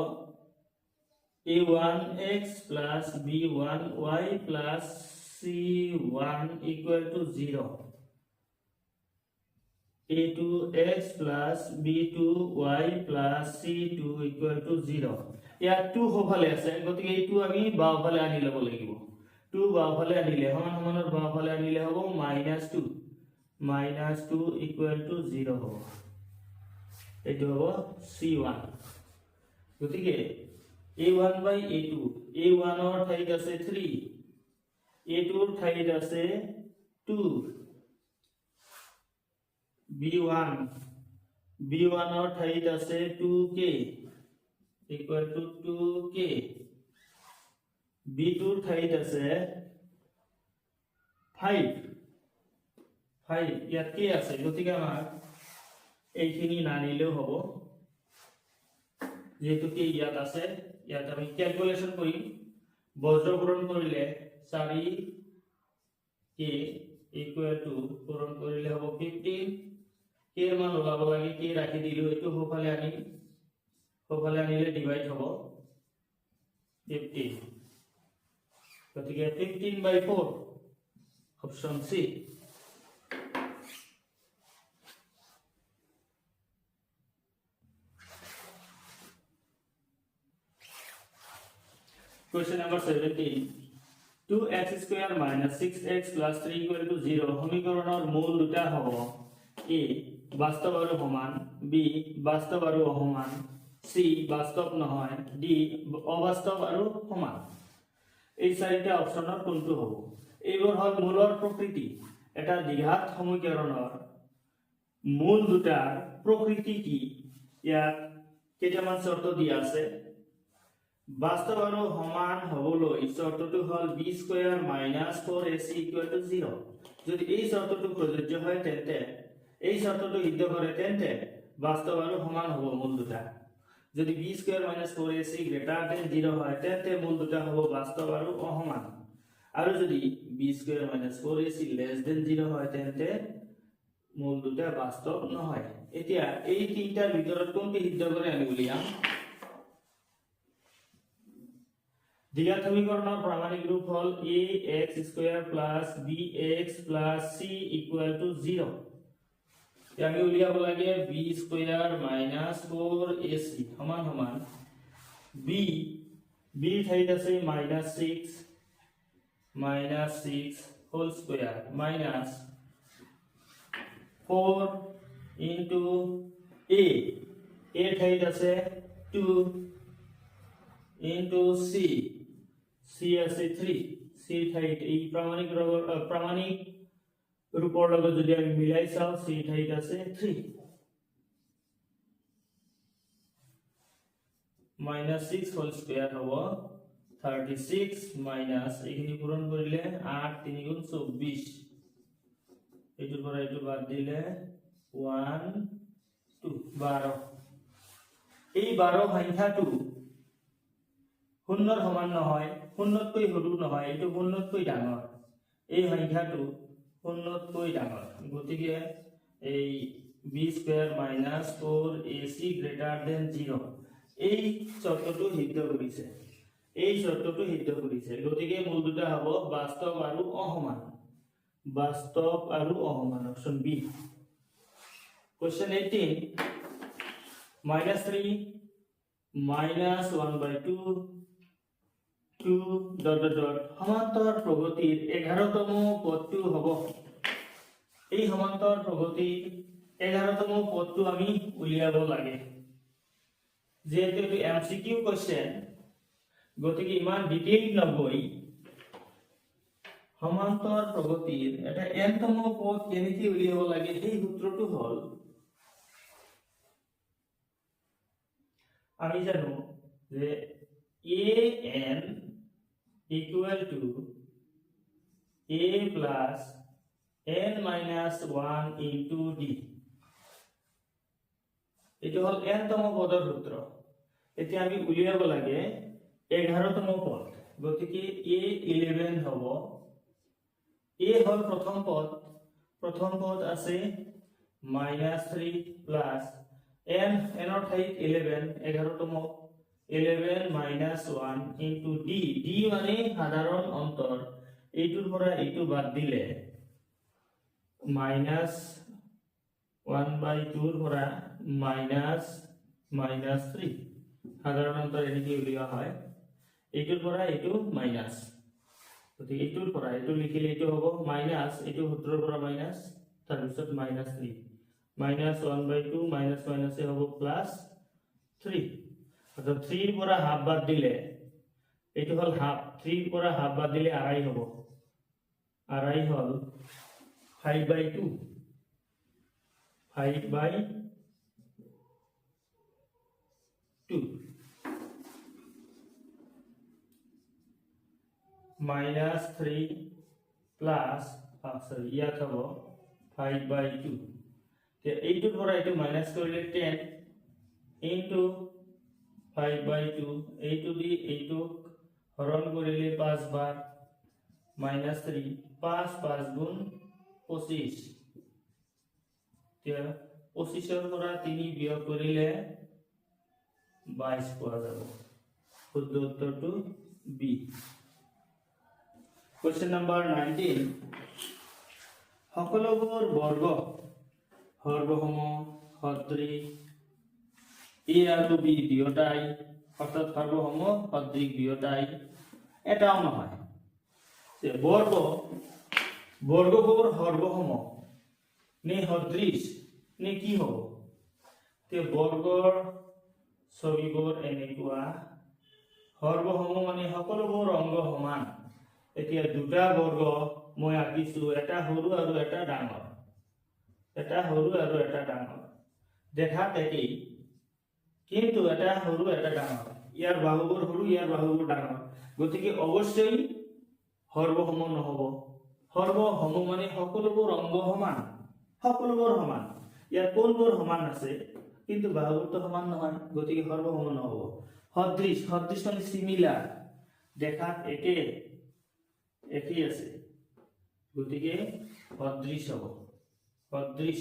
a1x plus b1y plus c1 equal to 0 a2x plus b2y plus c2 equal to 0 ইয়াত 2 হফালে আছে গতিকে এই 2 আমি বাওফালে আনি লব লাগিব 2 বাওফালে আনিলে সমানৰ বাওফালে আনিলে হ'ব -2 equal to 0 হ'ব এইটো হ'ব c1 গতিকে a1 by a2 a1 ৰ ঠাইত আছে 3 a2 ৰ ঠাইত আছে 2 b1 ৰ ঠাইত আছে 2k equal to 2k b2 ৰ ঠাইত আছে 5 ইয়াত কি আছে গতিকে আমাৰ এইখিনি নানিলেও হ'ব যেহেতু কি ইয়াত আছে ইয়াত আমি ক্যালকুলেশন কৰিম বজ্ৰপূৰণ কৰিলে 4k ইকুয়াল টু পূৰণ কৰিলে হ'ব 15 k এৰ মান ওলাব লাগে k ৰাখি দিলো এটো হোফালে আনিলে ডিভাইড হ'ব 15 গতিকে 15/4 option C Question number 17. 2x square minus 6x plus 3 equal to 0 সমীকৰণৰ মূল দুটা হ'ব a বাস্তৱ আৰু সমান b বাস্তৱ আৰু অসমান c বাস্তৱ নহয় d অবাস্তৱ আৰু সমান এই চাৰিটা অপচনৰ কোনটো হ'ব এইবোৰ হ'ল মূলৰ প্ৰকৃতি এটা দ্বিঘাত সমীকৰণৰ মূল দুটাৰ প্ৰকৃতি কি ইয়াত কেইটামান চৰ্ত দিয়া আছে বাস্তৱ আৰু সমান হ'বলৈ চৰ্তটো হ'ল b স্কয়াৰ - 4ac 0 যদি এই চৰ্তটো প্ৰযোজ্য হয় তেন্তে এই চৰ্তটো সিদ্ধ কৰে তেন্তে বাস্তৱ আৰু সমান হ'ব মূল দুটা যদি b স্কয়াৰ - 4ac 0 হয় তেন্তে মূল দুটা হ'ব বাস্তৱ আৰু অসমান আৰু যদি b স্কয়াৰ - 4ac 0 হয় তেন্তে মূল দুটা বাস্তৱ নহয় এতিয়া এই তিনটাৰ ভিতৰত কোনটো সিদ্ধ কৰে আমি উলিয়াম দ্বিঘাত সমীকৰণৰ প্ৰামাণিক ৰূপ হ'ল ax square plus bx plus c equal to 0 আমি উলিয়াব লাগে b স্কয়াৰ - 4ac সমান সমান b ঠাইত আছে -6 whole square minus 4 into a ঠাইত আছে 2 ইনটু c আছে 3 c ঠাইত এই প্ৰামাণিক ৰূপৰ লগত যদি আমি মিলাই চাও c ঠাইত আছে 3 -6 হোল স্কয়াৰ হ'ব 36 মাইনাস এইখিনি পূৰণ কৰিলে 8 3 গুণ 24 এইটোৰ পৰা এইটো বাদ দিলে 1 2 12 এই 12 সংখ্যাটো শূন্যৰ সমান নহয় শূন্যতকৈ সৰু নহয় এটো শূন্যতকৈ ডাঙৰ এই সংখ্যাটো শূন্যতকৈ ডাঙৰ গতিকে এই b স্কয়াৰ - 4ac > 0 এই চৰ্তটো সিদ্ধ কৰিছে গতিকে মূল দুটা হ'ব বাস্তৱ আৰু অসমান অপশন বি Question 18 -3 -1/2 2 ... সমান্তর প্রগতির 11তম পদটো হ'ব এই সমান্তর প্রগতির 11তম পদটো আমি উলিয়াব লাগে যেহেতু এটো এমসিকিউ কোশ্চেন গতিকে ইমান ডিটেইল নগৈ সমান্তর প্রগতির এটা nতম পদ কেনেকৈ উলিয়াব লাগে এই সূত্ৰটো হ'ল আমি জানো যে an equal to a plus n minus 1 into d এটো হল nতম পদৰ সূত্ৰ এতিয়া আমি উলিয়াব লাগে 11তম পদ গতিকে a11 হ'ব a হল প্ৰথম পদ আছে -3 plus n ৰ ঠাইত 11 11তম 11 minus 1 into d মানে সাধাৰণ অন্তৰ এইটোৰ পৰা এইটো বাদ দিলে -1/2 ৰ পৰা -3 সাধাৰণ অন্তৰ এনেকৈ উলিওৱা হয় এইটোৰ পৰা এইটো মাইনাস গতিকে এইটোৰ পৰা এইটো লিখিলে এইটো হ'ব মাইনাস এইটো সূত্ৰৰ পৰা মাইনাস তাৰ পিছত -3 -1/2 মাইনাস এ হ'ব +3 অৰ্থাৎ 3 এৰ পৰা হাফ বাদ দিলে এটো হল হাফ 3 এৰ পৰা হাফ বাদ দিলে আড়াই হ'ব আড়াই হল 5/2 -3 প্লাস ইয়াত হ'ব 5/2 তে এইটোৰ পৰা এইটো মাইনাস কৰিলে 10 ইনটু 5/2 এইটো দি এইটো হৰণ কৰিলে 5 বাৰ মাইনাস 3 5 5 গুণ 25 25 পৰা 3 বিয়োগ কৰিলে 22 পোৱা যাব শুদ্ধ উত্তৰটো বি কোৱেশ্চন নম্বৰ 19 সকলোবোৰ বৰ্গ সৰ্বসম সদৃশ এ আৰু বি দুয়োটাই অৰ্থাৎ সৰ্বসম সদৃশ দুয়োটাই এটাও নহয় যে বৰ্গবোৰ সৰ্বসম নে সদৃশ নে কি হ'ব তে বৰ্গৰ ছবিবোৰ এনেকুৱা সৰ্বসম মানে সকলোবোৰ অংগ সমান এতিয়া দুটা বৰ্গ মই আঁকিছো এটা সৰু আৰু এটা ডাঙৰ দেখাত একেই কিন্তু এটা সৰু এটা ডাঙৰ ইয়াৰ বাহুবোৰ সৰু ইয়াৰ বাহুবোৰ ডাঙৰ গতিকে অৱশ্যই সৰ্বসম নহব সৰ্বসম মানে সকলোবোৰ অংগ সমান ইয়াৰ কোণবোৰ সমান আছে কিন্তু বাহুবোৰটো সমান নহয় গতিকে সৰ্বসম নহব সদৃশ মানে সিমিলাৰ দেখাত একেই আছে গতিকে সদৃশ হ'ব সদৃশ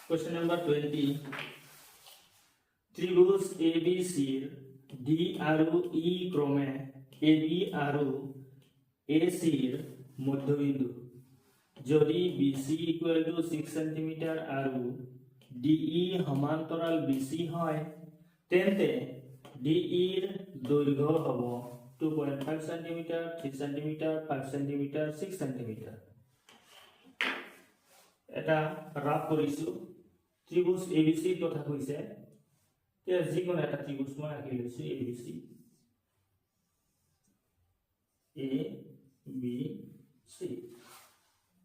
Question number 20 ত্রিভুজ ABC D আৰু E ক্ৰমে AB আৰু AC মধ্যবিন্দু যদি BC = 6 cm আৰু DE সমান্তৰাল BC হয় তেন্তে DE ৰ দৈৰ্ঘ্য হ'ব 2.5 cm 3 cm 5 cm 6 cm এটা ৰাফ কৰিছো ত্ৰিভুজ ABC কথা কৈছে তে যিকোনো এটা ত্ৰিভুজ মই আঁকি লৈছো ABC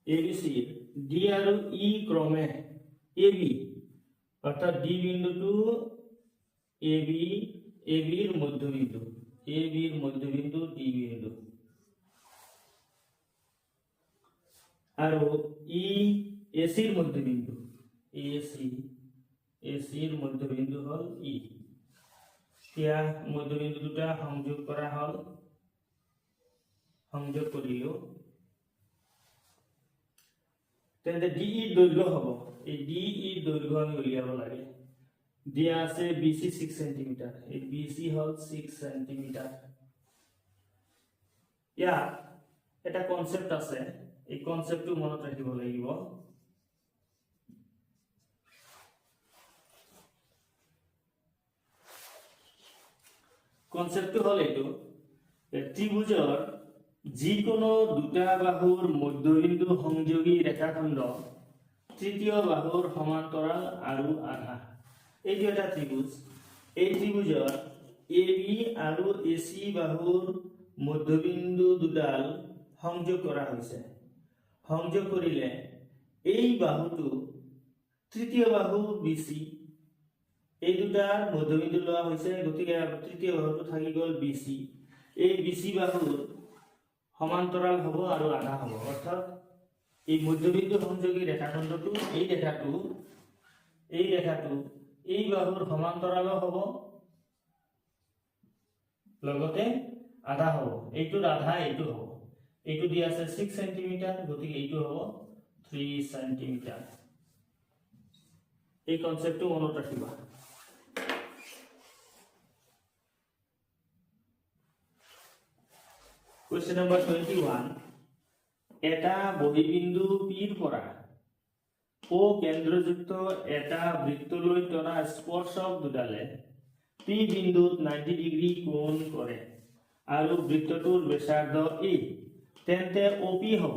ABC D আৰু E ক্ৰমে AB অৰ্থাৎ D বিন্দুটো AB ৰ মধ্যবিন্দু D বিন্দু আৰু AC ৰ মধ্যবিন্দু AC ৰ মধ্যবিন্দু হল E ইয়া মধ্যবিন্দু দুটা সংযোগ কৰা হল সংযোগ কৰিলো তেন্তে DE দৈৰ্ঘ্য হ'ব এই DE দৈৰ্ঘ্য আমি উলিয়াব লাগে দিয়া আছে BC 6 cm এই BC হল 6 cm ইয়া এটা কনসেপ্ট আছে এই কনসেপ্টটো মনত ৰাখিব লাগিব কনসেপ্টটো হল এইটো ত্ৰিভুজৰ যিকোনো দুটা বাহুৰ মধ্যবিন্দু সংযোগী ৰেখাখণ্ড তৃতীয় বাহুৰ সমান্তৰাল আৰু আধা এই দুটা ত্ৰিভুজ এই ত্ৰিভুজৰ AB আৰু AC বাহুৰ মধ্যবিন্দু দুডাল সংযোগ কৰা হৈছে সংযোগ কৰিলে এই বাহুটো তৃতীয় বাহু BC এই দুটাৰ মধ্যবিন্দু লোৱা হৈছে গতিকে তৃতীয় বাহুটো থাকি গল BC এই BC বাহুৰ সমান্তৰাল হ'ব আৰু আধা হ'ব অৰ্থাৎ এই মধ্যবিন্দু সংযোগী ৰেখাখণ্ডটো এই ৰেখাটো এই বাহুৰ সমান্তৰাল হ'ব লগতে আধা হ'ব এইটোৰ আধা এইটো হ'ব এইটো দি আছে 6 cm গতিকে এইটো হ'ব 3 cm এই কনসেপ্টটো মনত ৰাখিবা Question number 21 এটা বহিবিন্দু P ৰ পৰা O কেন্দ্ৰযুক্ত এটা বৃত্তলৈ টনা স্পৰ্শক দুডালে P বিন্দুত 90 ডিগ্ৰী কোণ কৰে আৰু বৃত্তটোৰ ব্যাসাৰ্ধ A তেন্তে OP হ'ব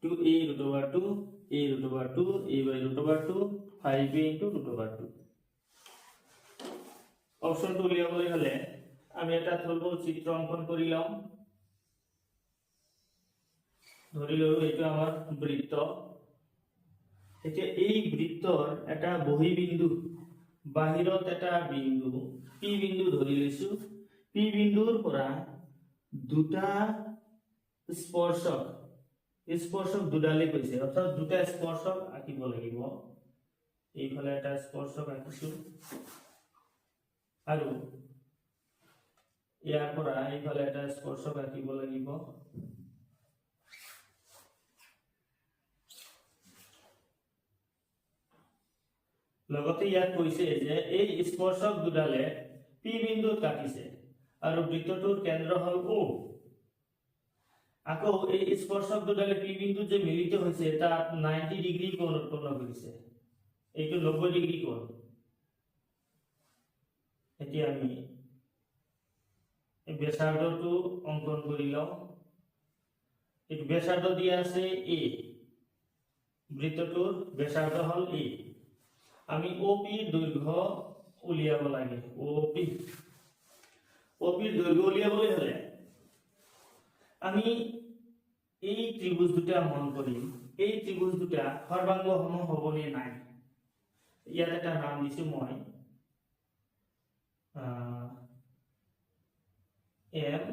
2a √2 a √2 a by √2 5a * √2 অপশনটো উলিয়াবলৈ হলে আমি এটা থলবল চিত্ৰ অঙ্কন কৰি লম ধৰি লও এইটো আমাৰ বৃত্ত এতিয়া এই বৃত্তৰ এটা বহিবিন্দু বাহিৰত এটা বিন্দু P বিন্দু ধৰি লৈছো P বিন্দুৰ পৰা দুটা স্পৰ্শক স্পৰ্শক দুডালে কৈছে, অৰ্থাৎ দুটা স্পৰ্শক আঁকিব লাগিব। এইফালে এটা স্পৰ্শক আঁকিছো আৰু ইয়াৰ পৰা এইফালে এটা স্পৰ্শক আঁকিব লাগিব। লগতে ইয়াত কৈছে যে এই স্পৰ্শক দুডালে পি বিন্দুত কাটিছে আৰু বৃত্তটোৰ কেন্দ্ৰ হল O। আকৌ এই স্পৰ্শক দুডালে পি বিন্দুত যে মিলিত হৈছে তাত 90 ডিগ্ৰী কোণ উৎপন্ন কৰিছে, এইটো 90 ডিগ্ৰী কোণ। এতিয়া আমি এই ব্যাসাৰ্ধটো অঙ্কন কৰি লওঁ। এই ব্যাসাৰ্ধ দিয়া আছে A, বৃত্তটোৰ ব্যাসাৰ্ধ হল A। আমি OP দৈৰ্ঘ্য উলিয়াব লাগে। OP দৈৰ্ঘ্য উলিয়াবলৈ হলে আমি এই ত্ৰিভুজ দুটা মন কৰিম। এই ত্ৰিভুজ দুটা সৰ্বাংগ সম হ'বনে নাই, ইয়াত এটা নাম দিছো মই M,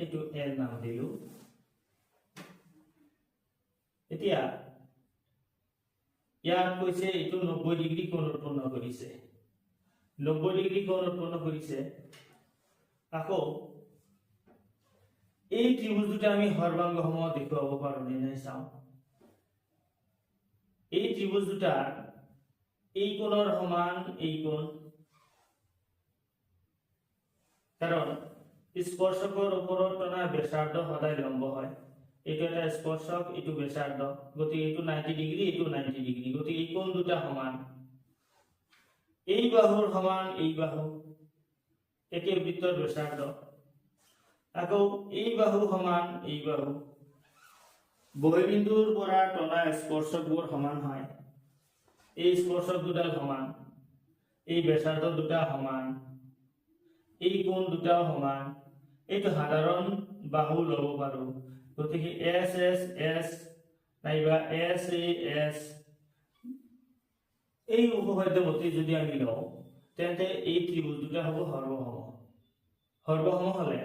এইটো L নাম দিলো। এতিয়া ইয়াত কৈছে এইটো 90 ডিগ্ৰী কোণ উৎপন্ন কৰিছে, 90 ডিগ্ৰী কোণ উৎপন্ন কৰিছে। আকৌ এই ত্ৰিভুজ দুটা আমি সৰ্বাংগ সম দেখুৱাব পাৰো নে নাই চাওঁ। এই ত্ৰিভুজ দুটাৰ এই কোণৰ সমান এই কোণ, কাৰণ স্পৰ্শকৰ ওপৰত টনা ব্যাসাৰ্ধ সদায় লম্ব হয়। এইটো এটা স্পৰ্শক, এইটো ব্যাসাৰ্ধ, গতিকে এইটো 90 ডিগ্ৰী, এইটো 90 ডিগ্ৰী, গতিকে এই কোণ দুটা সমান। এই বাহুৰ সমান এই বাহু, একে বৃত্তৰ ব্যাসাৰ্ধ। আকৌ এই বাহু সমান এই বাহু। বহিবিন্দুৰ পৰা টনা স্পৰ্শকবোৰ সমান হয়। এই স্পৰ্শক দুডাল সমান, এই ব্যাসাৰ্ধ দুটা সমান, এই কোণ দুটাও সমান। এইটো সাধাৰণ বাহু লব পাৰো, গতিকে S নাইবা SAS এই উপপাদ্যমতে যদি আমি লওঁ তেন্তে এই ত্রিভুজ দুটা হ'ব সৰ্বসম। সৰ্বসম হলে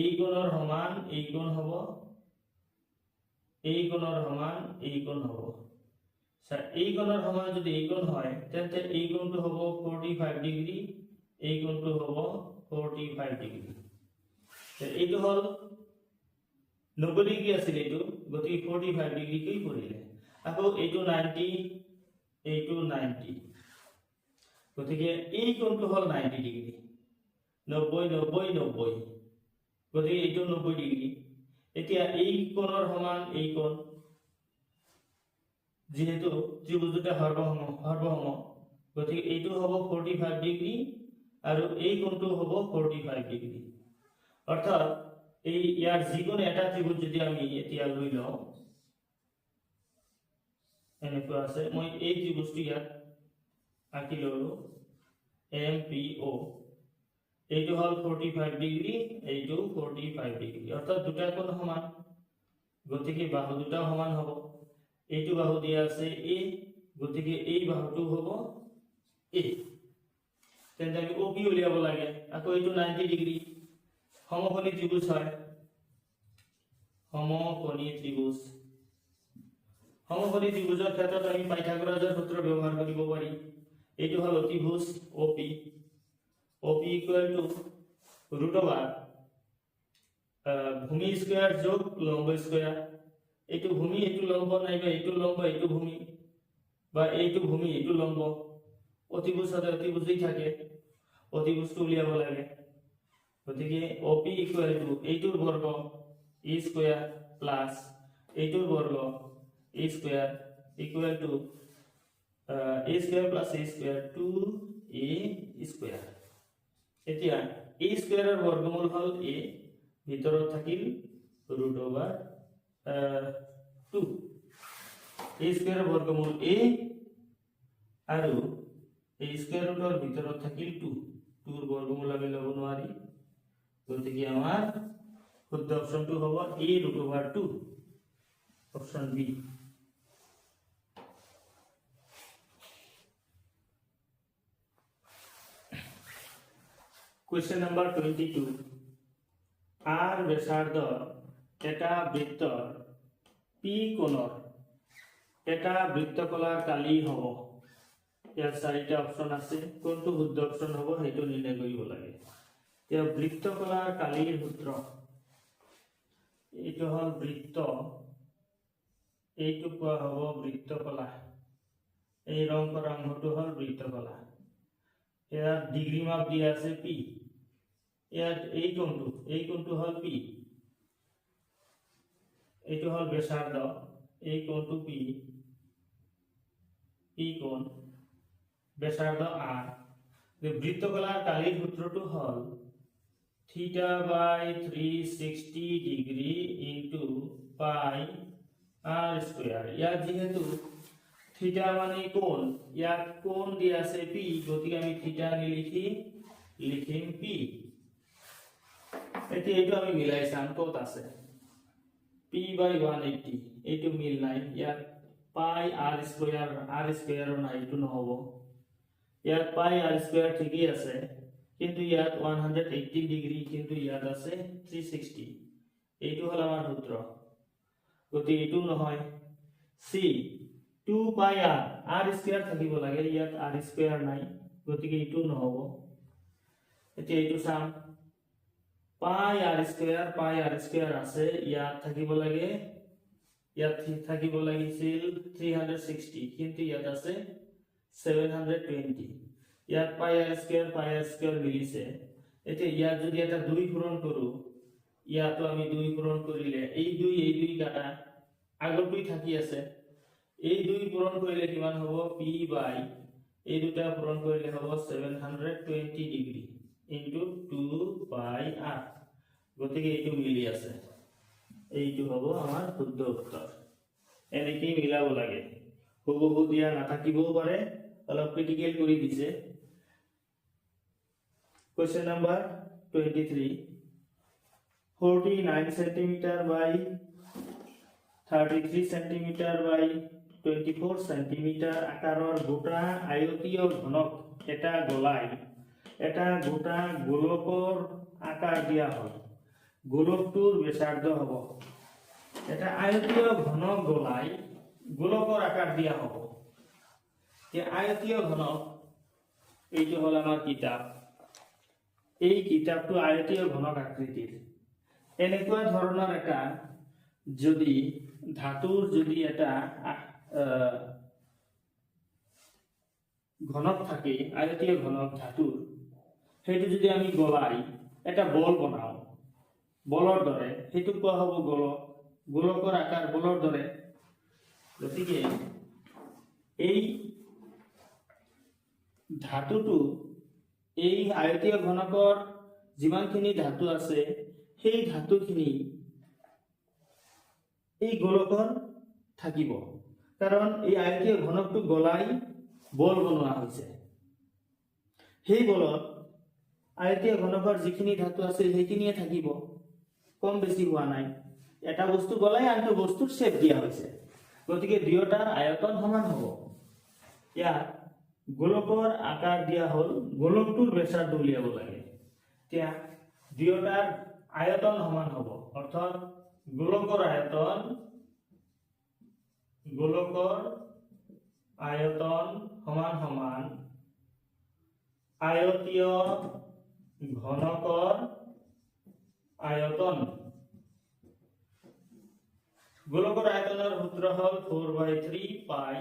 এই কোণৰ সমান এই কোণ হ'ব, এই কোণৰ সমান এই কোণ হ'ব। এই কোণৰ সমান যদি এই কোণ হয় তেন্তে এই কোণটো হ'ব 45 ডিগ্ৰী, এই কোণটো হ'ব 45 ডিগ্ৰী। এইটো হল 90 ডিগ্ৰী আছিল এইটো, গতিকে 45 ডিগ্ৰী কৈ পৰিলে। আকৌ এইটো 90, এইটো 90, গতিকে এই কোণটো হল 90 ডিগ্ৰী। 90 90 90, গতিকে এইটো 90 ডিগ্ৰী। এতিয়া এই কোণৰ সমান এই কোণ, যেহেতু ত্ৰিভুজ দুটা সৰ্বসম, গতিকে এইটো হ'ব 45 ডিগ্ৰী আৰু এই কোণটো হ'ব 45 ডিগ্ৰী। অৰ্থাৎ এই ইয়াৰ যিকোনো এটা ত্ৰিভুজ যদি আমি এতিয়া লৈ লওঁ, এনেকুৱা আছে, মই এই ত্ৰিভুজটো ইয়াত আঁকি ললো MPO। এইটো হল 45 ডিগ্ৰী, এইটো 45 ডিগ্ৰী, অৰ্থাৎ দুটা কোণ সমান, গতিকে বাহু দুটা সমান হ'ব। এইটো বাহু দিয়া আছে A, গতিকে এই বাহুটো হ'ব A। তেন্তে আমি OP উলিয়াব লাগে। আকৌ এইটো 90 ডিগ্ৰী, সমকোণী ত্ৰিভুজ হয়, সমকোণী ত্ৰিভুজ। সমকোণী ত্ৰিভুজৰ ক্ষেত্ৰত আমি পাইথাগোৰাছৰ সূত্ৰ ব্যৱহাৰ কৰিব পাৰি। এইটো হল অতিভুজ OP। OP ইকুয়াল টু √, ভূমি স্কয়ার যোগ লম্ব স্কয়ার। এইটো ভূমি, এইটো লম্ব, নাইবা এইটো লম্ব এইটো ভূমি, বা এইটো ভূমি এইটো লম্ব। অতিভুজ সদায় অতিভুজেই থাকে, অতিভুজটো উলিয়াব লাগে। গতিকে OP ইকুয়াল টু এইটোৰ বৰ্গ a স্কয়াৰ প্লাস এইটোৰ বৰ্গ a square equal to a square plus a square 2a square. এতিয়া a স্কয়াৰৰ বৰ্গমূল হল a, ভিতৰত থাকিল √2। a স্কয়াৰৰ বৰ্গমূল a আৰু a স্কয়াৰ ৰুটৰ ভিতৰত থাকিল 2, 2ৰ বৰ্গমূল আমি ল'ব নোৱাৰি, গতিকে আমাৰ শুদ্ধ অপশনটো হ'ব a√2, option B. Question number 22. R ব্যাসার্ধ এটা বৃত্তৰ পি কোণৰ এটা বৃত্তকলাৰ কালি হ'ব। ইয়াত চাৰিটা অপশ্যন আছে, কোনটো শুদ্ধ অপশ্যন হ'ব সেইটো নিৰ্ণয় কৰিব লাগে। এতিয়া বৃত্তকলাৰ কালিৰ সূত্ৰ, এইটো হ'ল বৃত্ত, এইটো কোৱা হ'ব বৃত্তকলা, এই ৰং কৰা অংশটো হ'ল বৃত্তকলা। ইয়াত ডিগ্ৰী মাপ দিয়া আছে পি, ইয়াত এই কোণটো হ'ল পি, এইটো হ'ল ব্যাসাৰ্ধ, এই কোণটো পি, পি কোণ, ব্যাসাৰ্ধ r। বৃত্তকলাৰ কালিৰ সূত্ৰটো হ'ল θ/360 degree into pi r square. ইয়াত যেহেতু থিটা মানে কোণ, ইয়াত কোণ দিয়া আছে পি, গতিকে আমি থিটা নিলিখি লিখিম পি। এতিয়া এইটো আমি মিলাই চাম ক'ত আছে p/180, এইটো মিল নাই, ইয়াত পাই r স্কয়াৰ নাই, এইটো নহব। ইয়াত পাই r স্কয়াৰ ঠিকই আছে, কিন্তু ইয়াত 180 ডিগ্ৰী, কিন্তু ইয়াত আছে 360, এইটো হল আমাৰ সূত্ৰ, গতিকে এইটো নহয়। সি 2 পাই r স্কয়াৰ থাকিব লাগে, ইয়াত r স্কয়াৰ নাই, গতিকে এইটো নহব। এতিয়া এইটো চাম, পাই r স্কয়াৰ আছে, ইয়াত থাকিব লাগে, ইয়াত থাকিব লাগিছিল 360, কিন্তু ইয়াত আছে 720, ইয়াত পাই r স্কয়াৰ মিলিছে। এতিয়া ইয়াত যদি এটা 2 পূৰণ কৰো, ইয়াতো আমি 2 পূৰণ কৰিলে এই 2 কাটা, আগৰ 2 থাকি আছে, এই 2 পূৰণ কৰিলে কিমান হ'ব, p বাই এই দুটা পূৰণ কৰিলে হ'ব 720 ডিগ্ৰী ইনটু 2 পাই r, গতিকে এইটো মিলি আছে, এইটো হ'ব আমাৰ শুদ্ধ উত্তৰ। এনেকেই মিলাব লাগে, হুবহু দিয়া নাথাকিবও পাৰে, অলপ ক্ৰিটিক্যাল কৰি দিছে। Question number 23, 49 cm by 33 cm by 24 cm আকাৰৰ গোটা আয়তীয় ঘনক এটা গলাই এটা গোটা গোলকৰ আকাৰ দিয়া হয়, গোলকটোৰ ব্যাসাৰ্ধ হ'ব। এটা আয়তীয় ঘনক গলাই গোলকৰ আকাৰ দিয়া হ'ব। এই আয়তীয় ঘনক, এইটো হল আমাৰ কিতাপ, এই কিতাপটো আয়তীয় ঘনক আকৃতিৰ। এনেকুৱা ধৰণৰ এটা যদি ধাতুৰ যদি এটা ঘনক থাকে, আয়তীয় ঘনক ধাতুৰ, সেইটো যদি আমি গলাই এটা বল বনাও বলৰ দৰে, সেইটো কোৱা হ'ব গোলক, গোলকৰ আকাৰ বলৰ দৰে। গতিকে এই ধাতুটো, এই আয়তীয় ঘনকৰ যিমানখিনি ধাতু আছে, সেই ধাতুখিনি এই গোলকৰ থাকিব, কাৰণ এই আয়তীয় ঘনকটো গলাই বল বনোৱা হৈছে। সেই বলত আয়তীয় ঘনকৰ যিখিনি ধাতু আছে সেইখিনিয়ে থাকিব, কম বেছি হোৱা নাই। এটা বস্তু গলাই আনটো বস্তুৰ শেপ দিয়া হৈছে, গতিকে দুয়োটাৰ আয়তন সমান হ'ব। ইয়াত গোলকৰ আকাৰ দিয়া হল, গোলকটোৰ ব্যাসাৰ্ধ উলিয়াব লাগে। এতিয়া দুয়োটাৰ আয়তন সমান হ'ব, অৰ্থাৎ গোলকৰ আয়তন সমান সমান আয়তীয় ঘনকৰ আয়তন। গোলকৰ আয়তনৰ সূত্ৰ হল 4/3 pi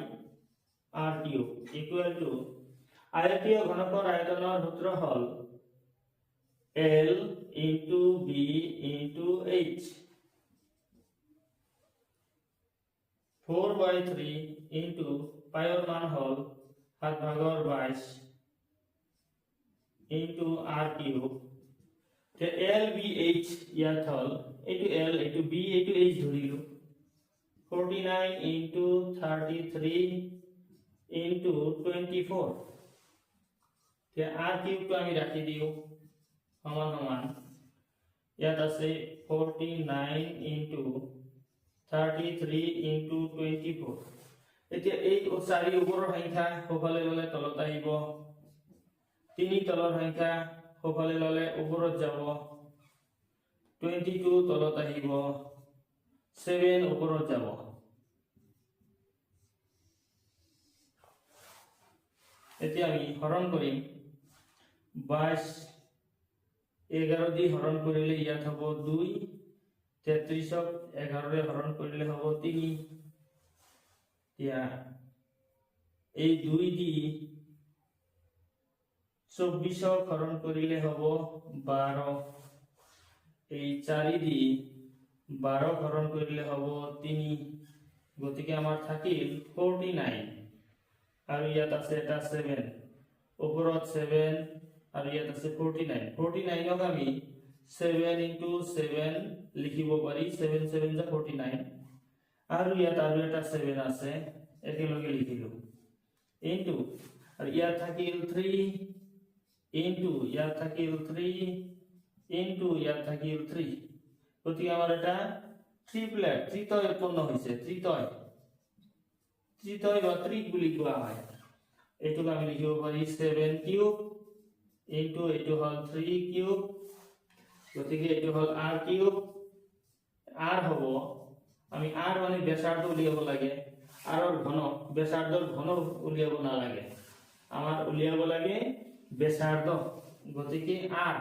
r cube equal to আয়তীয় ঘনকৰ আয়তনৰ সূত্ৰ হল L into B into H। 4/3 into পাইৰ মান হল 7/22 ইনটু r কিউব। তে L B H ইয়াত হল, এইটো L এইটো B এইটো H ধৰিলো, 49 ইনটু 33 ইনটু 24। তে r কিউবটো আমি ৰাখি দিও সমান সমান, ইয়াত আছে 49 ইনটু 33 ইনটু 24। এতিয়া এই 4 ওপৰৰ সংখ্যা সোঁফালে ললে তলত আহিব, 3 তলৰ সংখ্যা সোঁফালে ললে ওপৰত যাব, 22 তলত আহিব, 7 ওপৰত যাব এতিয়া আমি হৰণ কৰিম 22 11 দি হৰণ কৰিলে ইয়াত হ'ব 2 33ক 11 ৰে হৰণ কৰিলে হ'ব 3 এতিয়া এই 2 দি 24ক হৰণ কৰিলে হ'ব 12 এই 4 দি 12 হৰণ কৰিলে হ'ব 3 গতিকে আমাৰ থাকিল 49 আৰু ইয়াত আছে এটা 7 ওপৰত 7 আৰু ইয়াত আছে 49 49ক আমি 7 into 7 লিখিব পাৰি 7 7 যা 49 আৰু ইয়াত আৰু এটা 7 আছে একেলগে লিখিলো into আৰু ইয়াত থাকিল 3 into ইয়াত থাকিল 3 into ইয়াত থাকিল 3 গতিকে আমাৰ এটা ট্ৰিপলেট ত্ৰিতয় উৎপন্ন হৈছে ত্ৰিতয় বা ত্ৰিক বুলি কোৱা হয় এইটো আমি লিখিব পাৰি 7 কিউব into এইটো হল 3 কিউব গতিকে এইটো হল r কিউব r হ'ব আমি r মানে ব্যাসাৰ্ধ উলিয়াব লাগে r ৰ ঘন ব্যাসাৰ্ধৰ ঘন উলিয়াব নালাগে আমাৰ উলিয়াব লাগে ব্যাসাৰ্ধ গতিকে r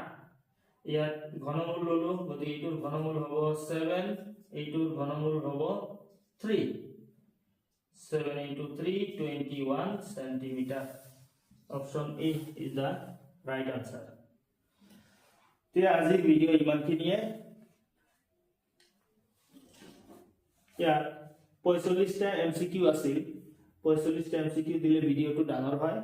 ইয়াত ঘনমূল ললো গতিকে এইটোৰ ঘনমূল হ'ব 7 এইটোৰ ঘনমূল হ'ব 3 7 into 3 21 centimeter option A is the right answer তে আজিৰ ভিডিও ইমানখিনিয়ে ইয়াত 45টা এমসিকিউ আছিল 45টা এমসিকিউ দিলে ভিডিওটো ডাঙৰ হয়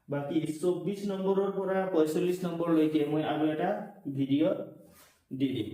বাকি 24 নম্বৰৰ পৰা 45 নম্বৰ লৈকে মই আৰু এটা ভিডিও দি দিম